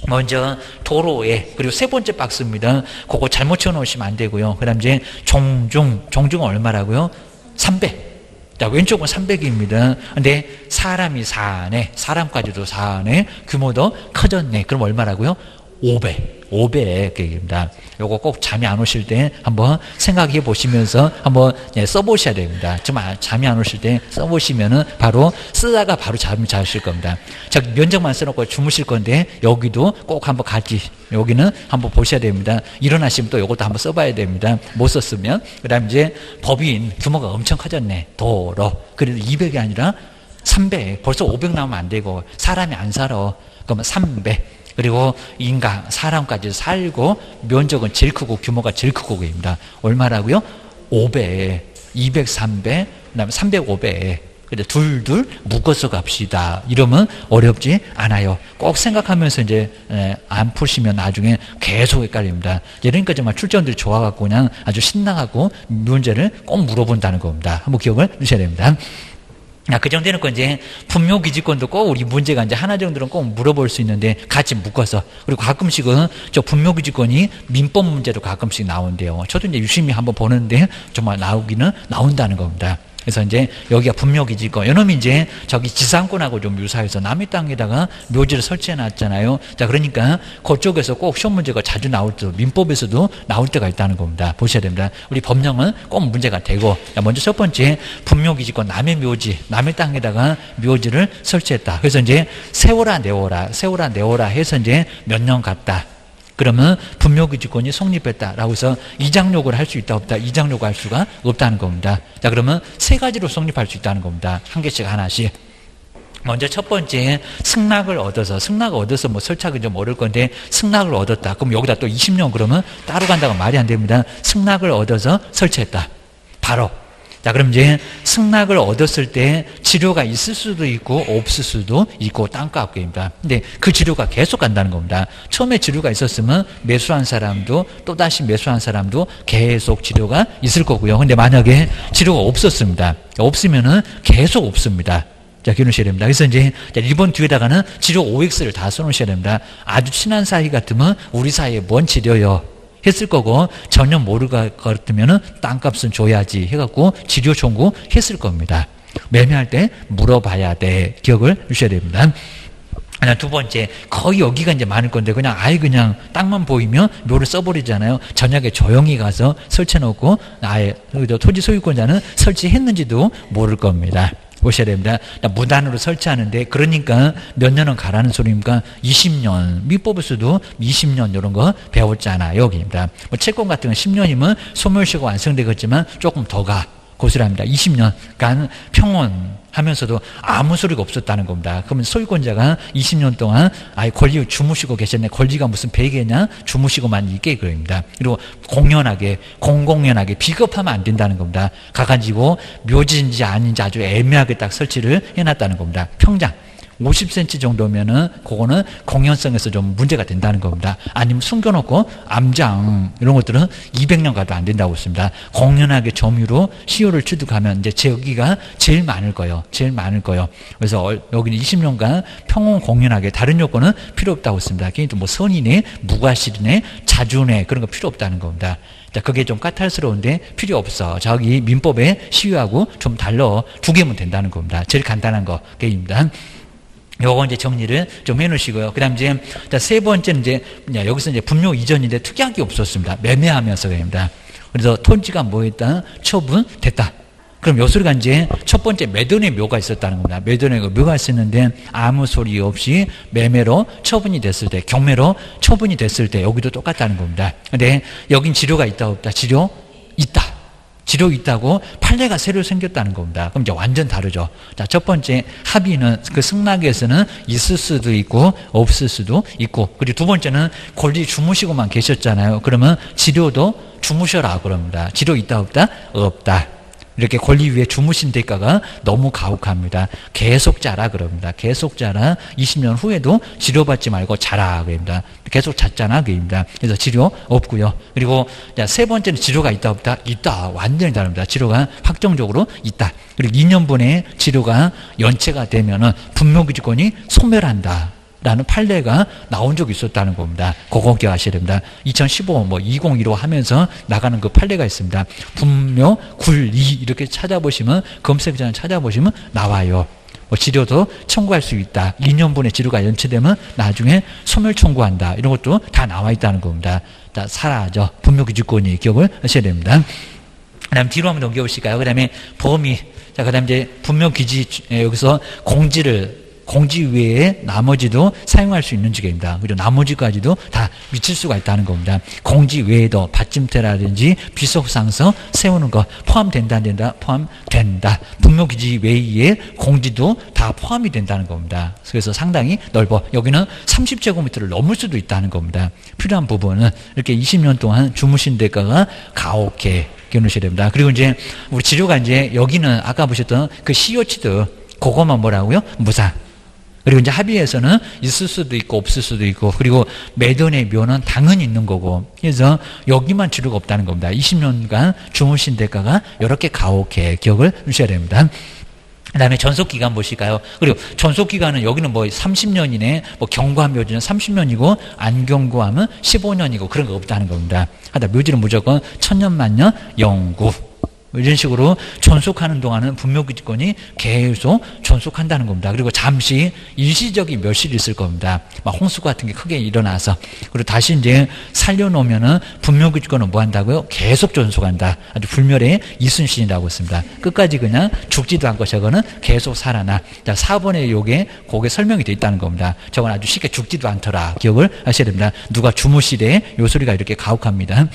먼저 도로에. 그리고 세 번째 박스입니다. 그거 잘못 채워놓으시면 안 되고요. 그 다음 이제 종중은 얼마라고요? 300. 자, 왼쪽은 300입니다. 근데 사람이 사네. 사람까지도 사네. 규모도 커졌네. 그럼 얼마라고요? 500입니다. 요거 꼭 잠이 안 오실 때 한번 생각해 보시면서 한번 써보셔야 됩니다. 정말 잠이 안 오실 때 써보시면은 바로 쓰다가 바로 잠이 자실 겁니다. 자, 면적만 써놓고 주무실 건데 여기도 꼭 한번 같이 여기는 한번 보셔야 됩니다. 일어나시면 또 요것도 한번 써봐야 됩니다. 못 썼으면. 그 다음 이제 법인 규모가 엄청 커졌네. 도로. 그래도 200이 아니라 300. 벌써 500 나오면 안 되고 사람이 안 살아. 그러면 300. 그리고 인간, 사람까지 살고 면적은 제일 크고 규모가 제일 크고 그입니다. 얼마라고요? 500, 200, 300, 그 다음에 300, 500. 근데 둘 묶어서 갑시다. 이러면 어렵지 않아요. 꼭 생각하면서 이제 안 푸시면 나중에 계속 헷갈립니다. 그러니까 정말 출전들이 좋아갖고 그냥 아주 신나갖고 문제를 꼭 물어본다는 겁니다. 한번 기억을 하셔야 됩니다. 그 정도 해놓고 이제 분묘기지권도 꼭 우리 문제가 이제 하나 정도는 꼭 물어볼 수 있는데 같이 묶어서. 그리고 가끔씩은 저 분묘기지권이 민법 문제도 가끔씩 나온대요. 저도 이제 유심히 한번 보는데 정말 나온다는 겁니다. 그래서 이제 여기가 분묘기지권. 요놈이 이제 저기 지상권하고 좀 유사해서 남의 땅에다가 묘지를 설치해 놨잖아요. 자, 그러니까 그쪽에서 꼭 시험 문제가 자주 나올 때, 민법에서도 나올 때가 있다는 겁니다. 보셔야 됩니다. 우리 법령은 꼭 문제가 되고. 자, 먼저 첫 번째, 분묘기지권, 남의 묘지, 남의 땅에다가 묘지를 설치했다. 그래서 이제 세워라 내워라 해서 이제 몇 년 갔다. 그러면 분묘기지권이 성립했다라고 해서 이장요구를 할 수 있다 없다? 이장요구 할 수가 없다는 겁니다. 자, 그러면 세 가지로 성립할 수 있다는 겁니다. 한 개씩 하나씩. 먼저 첫 번째, 승낙을 얻어서 뭐 설치하기 좀 어려울 건데 승낙을 얻었다. 그럼 여기다 또 20년 그러면 따로 간다고 말이 안 됩니다. 승낙을 얻어서 설치했다. 바로 자, 그럼 이제 승낙을 얻었을 때 치료가 있을 수도 있고 없을 수도 있고 땅값입니다. 근데 그 치료가 계속 간다는 겁니다. 처음에 치료가 있었으면 매수한 사람도 또다시 매수한 사람도 계속 치료가 있을 거고요. 근데 만약에 치료가 없었습니다. 없으면은 계속 없습니다. 자, 기억하셔야 됩니다. 그래서 이제 1번 뒤에다가는 치료 OX를 다 써놓으셔야 됩니다. 아주 친한 사이 같으면 우리 사이에 뭔 치료요? 했을 거고, 전혀 모르고 같으면은 땅값은 줘야지 해갖고 치료 청구 했을 겁니다. 매매할 때 물어봐야 돼. 기억을 주셔야 됩니다. 두 번째, 거의 여기가 이제 많을 건데, 그냥 아예 그냥 땅만 보이면 묘를 써버리잖아요. 저녁에 조용히 가서 설치해놓고, 아예 토지 소유권자는 설치했는지도 모를 겁니다. 보셔야 됩니다. 무단으로 설치하는데, 그러니까 몇 년은 가라는 소리입니까? 20년. 밑법을 수도 20년 이런 거 배웠잖아요. 여기입니다. 뭐 채권 같은 건 10년이면 소멸시효가 완성되겠지만 조금 더 가. 고스랍니다. 20년간 평온하면서도 아무 소리가 없었다는 겁니다. 그러면 소유권자가 20년 동안 아예 권리 주무시고 계셨네. 권리가 무슨 베개냐? 주무시고만 있게 그럽니다. 그리고 공연하게, 공공연하게 비겁하면 안 된다는 겁니다. 가가지고 묘지인지 아닌지 아주 애매하게 딱 설치를 해놨다는 겁니다. 평장. 50cm 정도면은 그거는 공연성에서 좀 문제가 된다는 겁니다. 아니면 숨겨놓고 암장 이런 것들은 200년 가도 안 된다고 했습니다. 공연하게 점유로 시효를 취득하면 이제 여기가 제일 많을 거예요. 제일 많을 거예요. 그래서 여기는 20년간 평온 공연하게 다른 요건은 필요 없다고 했습니다. 그러니까 뭐 선이네, 무과실이네, 자주네 그런 거 필요 없다는 겁니다. 자, 그게 좀 까탈스러운데 필요 없어. 저기 민법의 시효하고 좀 달러 두 개면 된다는 겁니다. 제일 간단한 거 게임입니다. 요거 이제 정리를 좀 해놓으시고요. 그 다음 이제, 세 번째는 이제, 여기서 이제 분묘 이전인데 특이한 게 없었습니다. 매매하면서입니다. 그래서 토지가 뭐 했다? 처분됐다. 그럼 요 소리가 이제 첫 번째 매도의 묘가 있었다는 겁니다. 매도의 묘가 있었는데 아무 소리 없이 매매로 처분이 됐을 때, 경매로 처분이 됐을 때 여기도 똑같다는 겁니다. 근데 여긴 지료가 있다 없다? 지료 있다. 지료 있다고 판례가 새로 생겼다는 겁니다. 그럼 이제 완전 다르죠. 자, 첫 번째 합의는 그 승낙에서는 있을 수도 있고 없을 수도 있고, 그리고 두 번째는 권리 주무시고만 계셨잖아요. 그러면 지료도 주무셔라 그럽니다. 지료 있다 없다? 없다. 이렇게 권리 위에 주무신 대가가 너무 가혹합니다. 계속 자라 그럽니다. 계속 자라. 20년 후에도 치료받지 말고 자라 그럽니다. 계속 잤잖아 그럽니다. 그래서 치료 없고요. 그리고 세 번째는 치료가 있다 없다? 있다. 완전히 다릅니다. 치료가 확정적으로 있다. 그리고 2년분의 치료가 연체가 되면은 분묘기지권이 소멸한다. 라는 판례가 나온 적이 있었다는 겁니다. 그거 기억하셔야 됩니다. 2015, 2015 하면서 나가는 그 판례가 있습니다. 분묘, 굴리 이렇게 찾아보시면 검색창에 찾아보시면 나와요. 치료도 청구할 수 있다. 2년분의 치료가 연체되면 나중에 소멸 청구한다. 이런 것도 다 나와 있다는 겁니다. 다 사라져. 분묘기지권이 기억을 하셔야 됩니다. 그 다음 뒤로 한번 넘겨보실까요? 그 다음에 범위. 자, 그 다음 이제 분묘기지, 여기서 공지 외에 나머지도 사용할 수 있는 지역입니다. 그리고 나머지까지도 다 미칠 수가 있다는 겁니다. 공지 외에도 받침대라든지 비속상서 세우는 거 포함된다 안 된다? 포함된다. 분묘기지 외에 공지도 다 포함이 된다는 겁니다. 그래서 상당히 넓어. 여기는 30제곱미터를 넘을 수도 있다는 겁니다. 필요한 부분은 이렇게 20년 동안 주무신 대가가 가혹해. 기억하셔야 됩니다. 그리고 이제 우리 지료가 이제 여기는 아까 보셨던 그 시효치드 그거만 뭐라고요? 무상. 그리고 이제 합의에서는 있을 수도 있고 없을 수도 있고, 그리고 매도의 묘는 당연히 있는 거고, 그래서 여기만 치료가 없다는 겁니다. 20년간 주무신 대가가 이렇게 가혹해. 기억을 주셔야 됩니다. 그 다음에 전속기간 보실까요? 그리고 전속기간은 여기는 30년이네, 경고한 묘지는 30년이고, 안 경고하면 15년이고, 그런 거 없다는 겁니다. 하다 묘지는 무조건 천년, 만년, 영구. 이런 식으로 존속하는 동안은 분묘기지권이 계속 존속한다는 겁니다. 그리고 잠시 일시적인 멸실이 있을 겁니다. 막 홍수 같은 게 크게 일어나서. 그리고 다시 이제 살려놓으면은 분묘기지권은 뭐 한다고요? 계속 존속한다. 아주 불멸의 이순신이라고 했습니다. 끝까지 그냥 죽지도 않고 저거는 계속 살아나. 자, 4번에 요게 그게 설명이 되어 있다는 겁니다. 저건 아주 쉽게 죽지도 않더라. 기억을 하셔야 됩니다. 누가 주무시래? 요 소리가 이렇게 가혹합니다.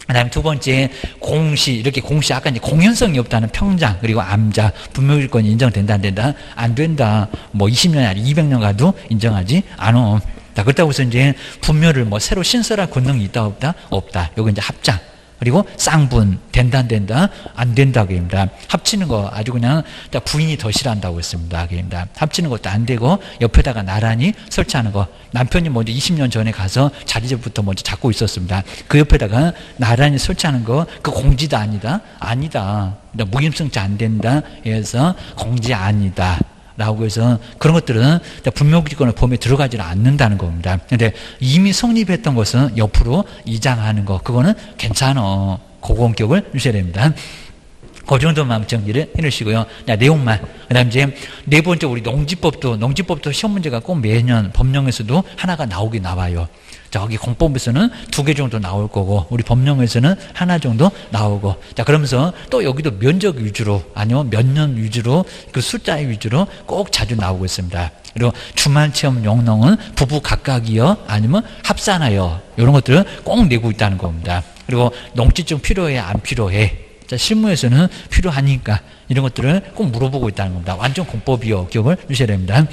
그 다음에 두 번째, 공시, 이렇게 공시, 아까 이제 공연성이 없다는 평장, 그리고 암자, 분묘기지권이 인정된다, 안 된다? 안 된다. 20년이 아니라 200년 가도 인정하지 않아. 자, 그렇다고 해서 이제 분묘를 새로 신설할 권능이 있다, 없다? 없다. 요거 이제 합장. 그리고 쌍분, 된다, 안 된다? 안 된다고 합니다. 합치는 거 아주 그냥 부인이 더 싫어한다고 했습니다. 합니다. 합치는 것도 안 되고 옆에다가 나란히 설치하는 거. 남편이 먼저 20년 전에 가서 자리부터 먼저 잡고 있었습니다. 그 옆에다가 나란히 설치하는 거, 그 공지다 아니다? 아니다. 무임승차 안 된다. 해서 공지 아니다. 라고 해서 그런 것들은 분묘기지권의 범위에 들어가지는 않는다는 겁니다. 근데 이미 성립했던 것은 옆으로 이장하는 거, 그거는 괜찮아. 고공격을 주셔야 됩니다. 그 정도만 정리를 해놓으시고요. 내용만. 그 다음 이제 네 번째 우리 농지법도 시험 문제가 꼭 매년 법령에서도 하나가 나오긴 나와요. 저기 공법에서는 2개 정도 나올 거고, 우리 법령에서는 하나 정도 나오고, 자, 그러면서 또 여기도 면적 위주로, 아니면 몇 년 위주로, 그 숫자 위주로 꼭 자주 나오고 있습니다. 그리고 주말체험 용농은 부부 각각이요, 아니면 합산하여, 이런 것들을 꼭 내고 있다는 겁니다. 그리고 농지증 필요해, 안 필요해? 자, 실무에서는 필요하니까, 이런 것들을 꼭 물어보고 있다는 겁니다. 완전 공법이요. 기억을 주셔야 됩니다.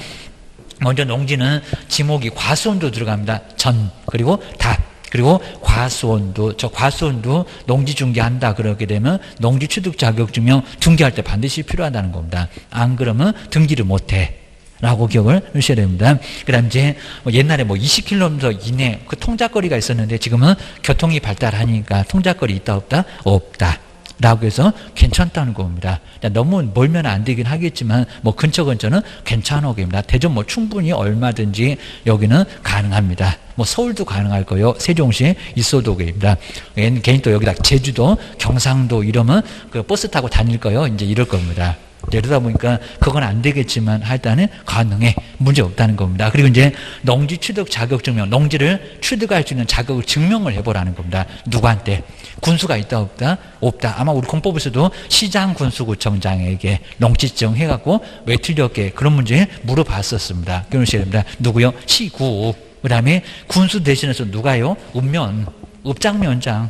먼저 농지는 지목이 과수원도 들어갑니다. 전, 그리고 답, 그리고 과수원도, 저 과수원도 농지 중개한다 그러게 되면 농지 취득 자격증명 등기할 때 반드시 필요하다는 겁니다. 안 그러면 등기를 못해. 라고 기억을 하셔야 됩니다. 그 다음 이제 옛날에 20km 이내 그 통작거리가 있었는데 지금은 교통이 발달하니까 통작거리 있다 없다? 없다. 라고 해서 괜찮다는 겁니다. 너무 멀면 안 되긴 하겠지만 근처는 괜찮아 보입니다. 대전 충분히 얼마든지 여기는 가능합니다. 서울도 가능할 거요. 세종시에 있어도 보입니다. 괜히 또 여기다 제주도, 경상도 이러면 그 버스 타고 다닐 거요. 이제 이럴 겁니다. 이러다 보니까 그건 안 되겠지만 하여튼은 가능해. 문제 없다는 겁니다. 그리고 이제 농지 취득 자격증명, 농지를 취득할 수 있는 자격을 증명을 해보라는 겁니다. 누구한테? 군수가 있다 없다? 없다. 아마 우리 공법에서도 시장 군수구청장에게 농지증 해갖고 왜 틀렸게 그런 문제 물어봤었습니다. 그러셔야 됩니다. 누구요? 시구. 그 다음에 군수 대신해서 누가요? 읍면, 읍장면장.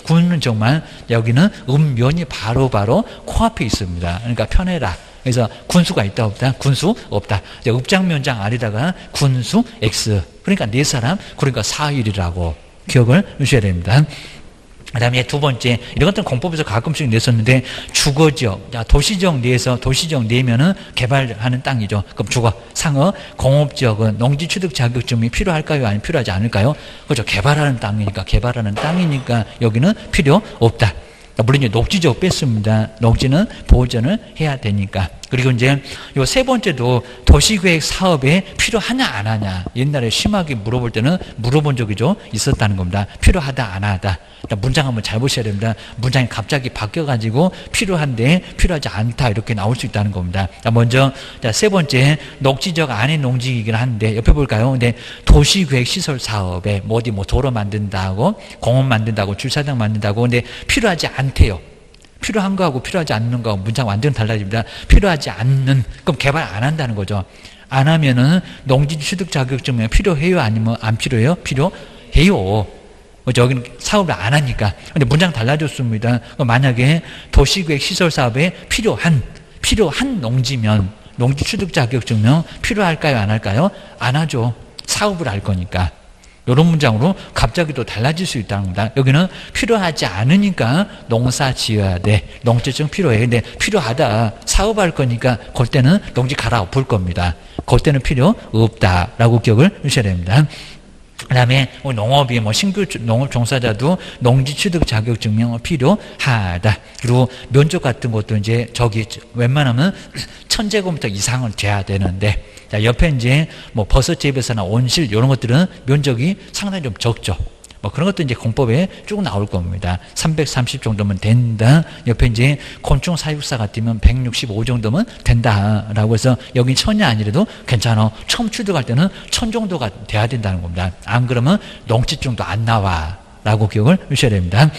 군은 정말 여기는 읍면이 바로 코앞에 있습니다. 그러니까 편해라. 그래서 군수가 있다 없다? 군수 없다. 읍장면장 아래다가 군수 X. 그러니까 네 사람, 그러니까 4일이라고 기억을 주셔야 됩니다. 그 다음에 두 번째, 이런 것들은 공법에서 가끔씩 냈었는데, 주거지역, 도시지역 내에서 도시지역 내면은 개발하는 땅이죠. 그럼 주거, 상어, 공업지역은 농지 취득 자격증이 필요할까요? 아니면 필요하지 않을까요? 그렇죠. 개발하는 땅이니까 여기는 필요 없다. 물론 이제 녹지지역 뺐습니다. 녹지는 보전을 해야 되니까. 그리고 이제 요 세 번째도 도시계획 사업에 필요하냐 안 하냐. 옛날에 심하게 물어볼 때는 물어본 적이 있었다는 겁니다. 필요하다 안 하다. 문장 한번 잘 보셔야 됩니다. 문장이 갑자기 바뀌어가지고 필요한데 필요하지 않다 이렇게 나올 수 있다는 겁니다. 먼저 세 번째 녹지지역 안에 농지이긴 한데 옆에 볼까요? 근데 도시계획 시설 사업에 어디 도로 만든다고 공원 만든다고 주차장 만든다고 근데 필요하지 않대요. 필요한 거하고 필요하지 않는 거하고 문장 완전 달라집니다. 필요하지 않는, 그럼 개발 안 한다는 거죠. 안 하면은 농지 취득 자격증명 필요해요? 아니면 안 필요해요? 필요해요. 여기는 사업을 안 하니까. 근데 문장 달라졌습니다. 만약에 도시계획 시설 사업에 필요한 농지면 농지 취득 자격증명 필요할까요? 안 할까요? 안 하죠. 사업을 할 거니까. 이런 문장으로 갑자기 또 달라질 수 있다는 겁니다. 여기는 필요하지 않으니까 농사 지어야 돼. 농지증 필요해. 근데 필요하다. 사업할 거니까 그때는 농지 갈아엎을 겁니다. 그때는 필요 없다라고 기억을 하셔야 됩니다. 그 다음에 농업이 신규 농업 종사자도 농지 취득 자격증명 필요하다. 그리고 면적 같은 것도 이제 웬만하면 1000제곱미터 이상은 돼야 되는데, 자, 옆에 이제 버섯집에서나 온실 이런 것들은 면적이 상당히 좀 적죠. 그런 것도 이제 공법에 쭉 나올 겁니다. 330 정도면 된다. 옆에 이제 곤충 사육사 같으면 165 정도면 된다라고 해서 여긴 1000이 아니라도 괜찮아. 처음 취득할 때는 1000 정도가 돼야 된다는 겁니다. 안 그러면 농지증도 안 나와라고 기억을 하셔야 됩니다.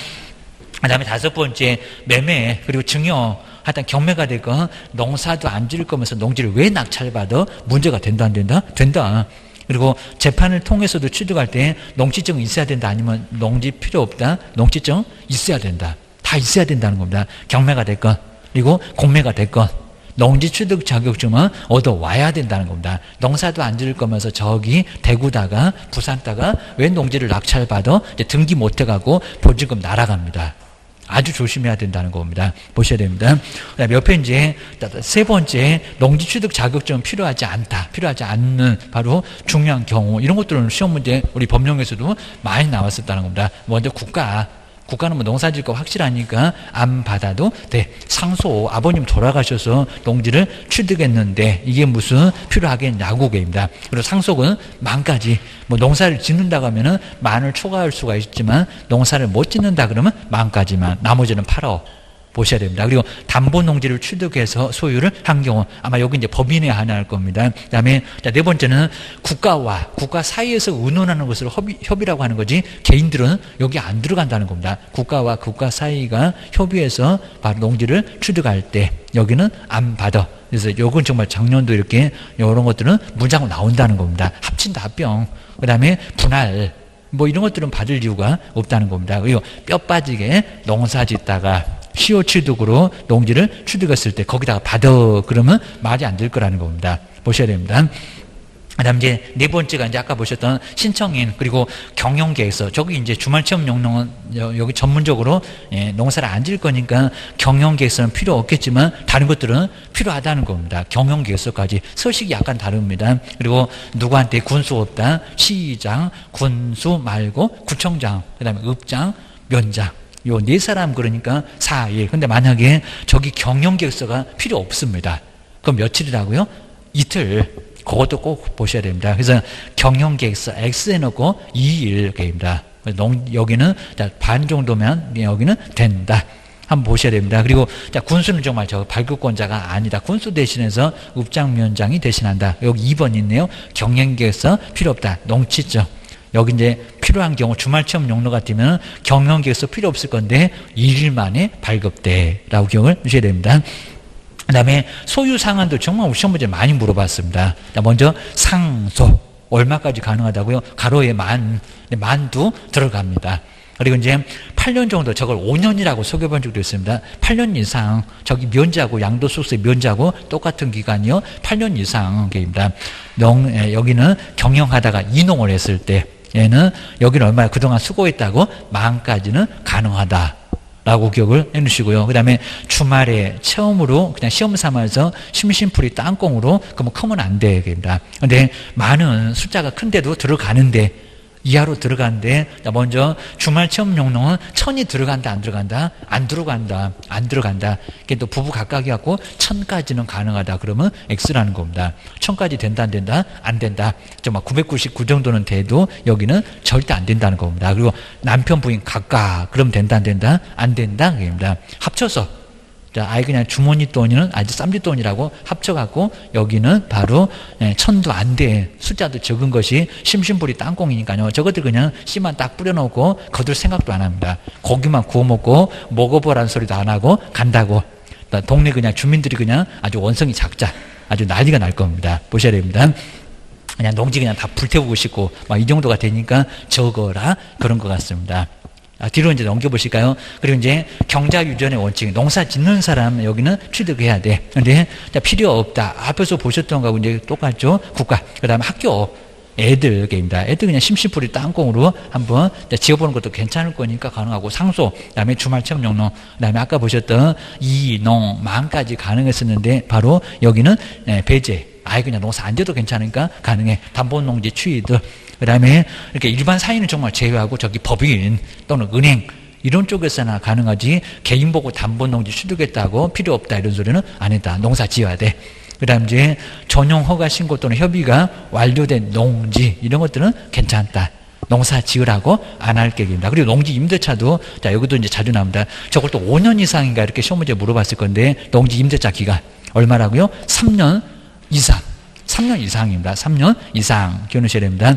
그 다음에 다섯 번째 매매 그리고 증여 하여튼 경매가 되건 농사도 안 지을 거면서 농지를 왜 낙찰받아? 문제가 된다 안 된다? 된다. 그리고 재판을 통해서도 취득할 때 농지증 있어야 된다 아니면 농지 필요 없다? 농지증 있어야 된다. 다 있어야 된다는 겁니다. 경매가 됐건 그리고 공매가 됐건 농지 취득 자격증은 얻어와야 된다는 겁니다. 농사도 안 지을 거면서 저기 대구다가 부산다가 왜 농지를 낙찰받아 이제 등기 못해가고 보증금 날아갑니다. 아주 조심해야 된다는 겁니다. 보셔야 됩니다. 그다음에 옆에 이제 세 번째 농지 취득 자격증은 필요하지 않다. 필요하지 않는 바로 중요한 경우 이런 것들은 시험 문제 우리 법령에서도 많이 나왔었다는 겁니다. 먼저 국가는 뭐 농사 지을 거 확실하니까 안 받아도 돼. 상소 아버님 돌아가셔서 농지를 취득했는데 이게 무슨 필요하겠냐고 계입니다. 그리고 상속은 만까지 뭐 농사를 짓는다고 하면은 만을 초과할 수가 있지만 농사를 못 짓는다 그러면 만까지만 나머지는 팔아 보셔야 됩니다. 그리고 담보 농지를 취득해서 소유를 한 경우 아마 여기 이제 법인에 한할 겁니다. 그다음에 네 번째는 국가 사이에서 의논하는 것을 협의라고 하는 거지 개인들은 여기 안 들어간다는 겁니다. 국가와 국가 사이가 협의해서 바로 농지를 취득할 때 여기는 안 받아. 그래서 요건 정말 작년도 이렇게 이런 것들은 문장으로 나온다는 겁니다. 합친다 합병. 그다음에 분할 뭐 이런 것들은 받을 이유가 없다는 겁니다. 그리고 뼈 빠지게 농사 짓다가 시효 취득으로 농지를 취득했을 때 거기다가 받아 그러면 말이 안 될 거라는 겁니다. 보셔야 됩니다. 그다음 이제 네 번째가 이제 아까 보셨던 신청인 그리고 경영계획서 저기 이제 주말체험 용농은 여기 전문적으로 농사를 안 지을 거니까 경영계획서는 필요 없겠지만 다른 것들은 필요하다는 겁니다. 경영계획서까지 서식이 약간 다릅니다. 그리고 누구한테 군수 없다 시장 군수 말고 구청장 그다음에 읍장 면장 요 네 사람 그러니까 4일. 근데 만약에 저기 경영계획서가 필요 없습니다. 그럼 며칠이라고요? 이틀. 그것도 꼭 보셔야 됩니다. 그래서 경영계획서 X 해놓고 2일 계획입니다. 여기는 반 정도면 여기는 된다. 한번 보셔야 됩니다. 그리고 군수는 정말 저 발급권자가 아니다. 군수 대신해서 읍장면장이 대신한다. 여기 2번 있네요. 경영계획서 필요 없다. 농지죠. 여기 이제 필요한 경우 주말체험 용로 같으면 경영계획서 필요 없을 건데 1일 만에 발급돼라고 기억을 주셔야 됩니다. 그 다음에 소유 상한도 정말 시험 문제 많이 물어봤습니다. 먼저 상소 얼마까지 가능하다고요? 가로에 만도 들어갑니다. 그리고 이제 8년 정도 저걸 5년이라고 소개본 적도 있습니다. 8년 이상 저기 면제하고 양도소득세 면제하고 똑같은 기간이요. 8년 이상입니다. 여기는 경영하다가 이농을 했을 때 얘는 여기는 얼마나 그동안 수고했다고 만까지는 가능하다. 라고 기억을 해놓으시고요. 그 다음에 주말에 체험으로 그냥 시험 삼아서 심심풀이 땅콩으로 그러면 크면 안 됩니다. 근데 많은 숫자가 큰데도 들어가는데 이하로 들어가는데 먼저 주말 체험 용농은 1000이 들어간다 안 들어간다? 안 들어간다. 이게 또 부부 각각이 갖고 1000까지는 가능하다. 그러면 X라는 겁니다. 1000까지 된다 안 된다? 안 된다. 정말 999 정도는 돼도 여기는 절대 안 된다는 겁니다. 그리고 남편 부인 각각 그럼 된다 안 된다? 안 된다. 그겁니다. 합쳐서 아예 그냥 주머니 돈이는 아주 쌈짓 돈이라고 합쳐갖고 여기는 바로 1000도 안 돼. 숫자도 적은 것이 심심풀이 땅콩이니까요. 저것들 그냥 씨만 딱 뿌려놓고 거둘 생각도 안 합니다. 고기만 구워 먹고 먹어보라는 소리도 안 하고 간다고. 동네 그냥 주민들이 그냥 아주 원성이 작자. 아주 난리가 날 겁니다. 보셔야 됩니다. 그냥 농지 그냥 다 불태우고 싶고 막 이 정도가 되니까 적어라 그런 것 같습니다. 뒤로 이제 넘겨보실까요? 그리고 이제 경자유전의 원칙, 농사 짓는 사람 여기는 취득해야 돼. 근데 필요 없다. 앞에서 보셨던 거하고 이제 똑같죠? 국가. 그 다음에 학교. 애들입니다. 애들 그냥 심심풀이 땅콩으로 한번 지어보는 것도 괜찮을 거니까 가능하고 상소, 그 다음에 주말체험 용농, 그 다음에 아까 보셨던 이농, 만까지 가능했었는데 바로 여기는 배제. 아예 그냥 농사 안 지어도 괜찮으니까 가능해. 담보농지 취득. 그 다음에 이렇게 일반 사인은 정말 제외하고 저기 법인 또는 은행 이런 쪽에서나 가능하지 개인 보고 담보농지 취득했다고 필요 없다 이런 소리는 안 했다. 농사 지어야 돼. 그 다음 이제 전용 허가 신고 또는 협의가 완료된 농지 이런 것들은 괜찮다. 농사 지으라고 안 할 계획입니다. 그리고 농지 임대차도 자 여기도 이제 자주 나옵니다. 저걸 또 5년 이상인가 이렇게 시험 문제 물어봤을 건데 농지 임대차 기간 얼마라고요? 3년 이상. 3년 이상입니다. 3년 이상 기억하셔야 됩니다.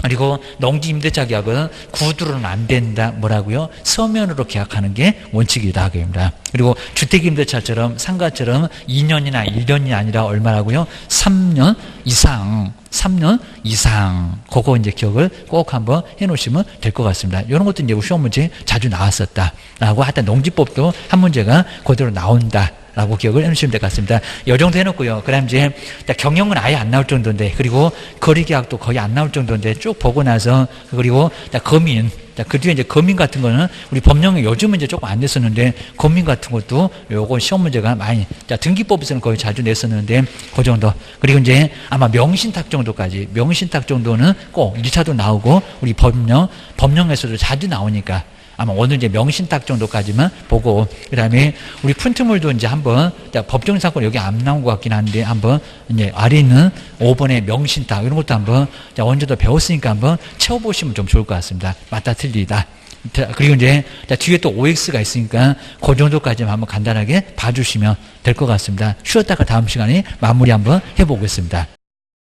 그리고 농지 임대차 계약은 구두로는 안 된다. 뭐라고요? 서면으로 계약하는 게 원칙이다. 그입니다. 그리고 주택 임대차처럼 상가처럼 2년이나 1년이 아니라 얼마라고요? 3년 이상. 3년 이상. 그거 이제 기억을 꼭 한번 해 놓으시면 될 것 같습니다. 이런 것도 이제 시험 문제 자주 나왔었다. 라고 하여튼 농지법도 한 문제가 그대로 나온다. 라고 기억을 해주시면 될 것 같습니다. 이 정도 해놓고요. 그 다음 이제 경영은 아예 안 나올 정도인데, 그리고 거리계약도 거의 안 나올 정도인데 쭉 보고 나서, 그리고 거민, 그 뒤에 이제 거민 같은 거는 우리 법령이 요즘은 이제 조금 안 냈었는데, 거민 같은 것도 요거 시험 문제가 많이, 등기법에서는 거의 자주 냈었는데, 그 정도. 그리고 이제 아마 명신탁 정도까지, 명신탁 정도는 꼭 1차도 나오고, 우리 법령에서도 자주 나오니까, 아마 오늘 이제 명신탁 정도까지만 보고, 그 다음에 우리 푼트물도 이제 한번, 법정 사건 여기 안 나온 것 같긴 한데, 한번 이제 아래 있는 5번의 명신탁, 이런 것도 한번 언제도 배웠으니까 한번 채워보시면 좀 좋을 것 같습니다. 맞다, 틀리다. 그리고 이제 뒤에 또 OX가 있으니까 그 정도까지만 한번 간단하게 봐주시면 될 것 같습니다. 쉬었다가 다음 시간에 마무리 한번 해보겠습니다.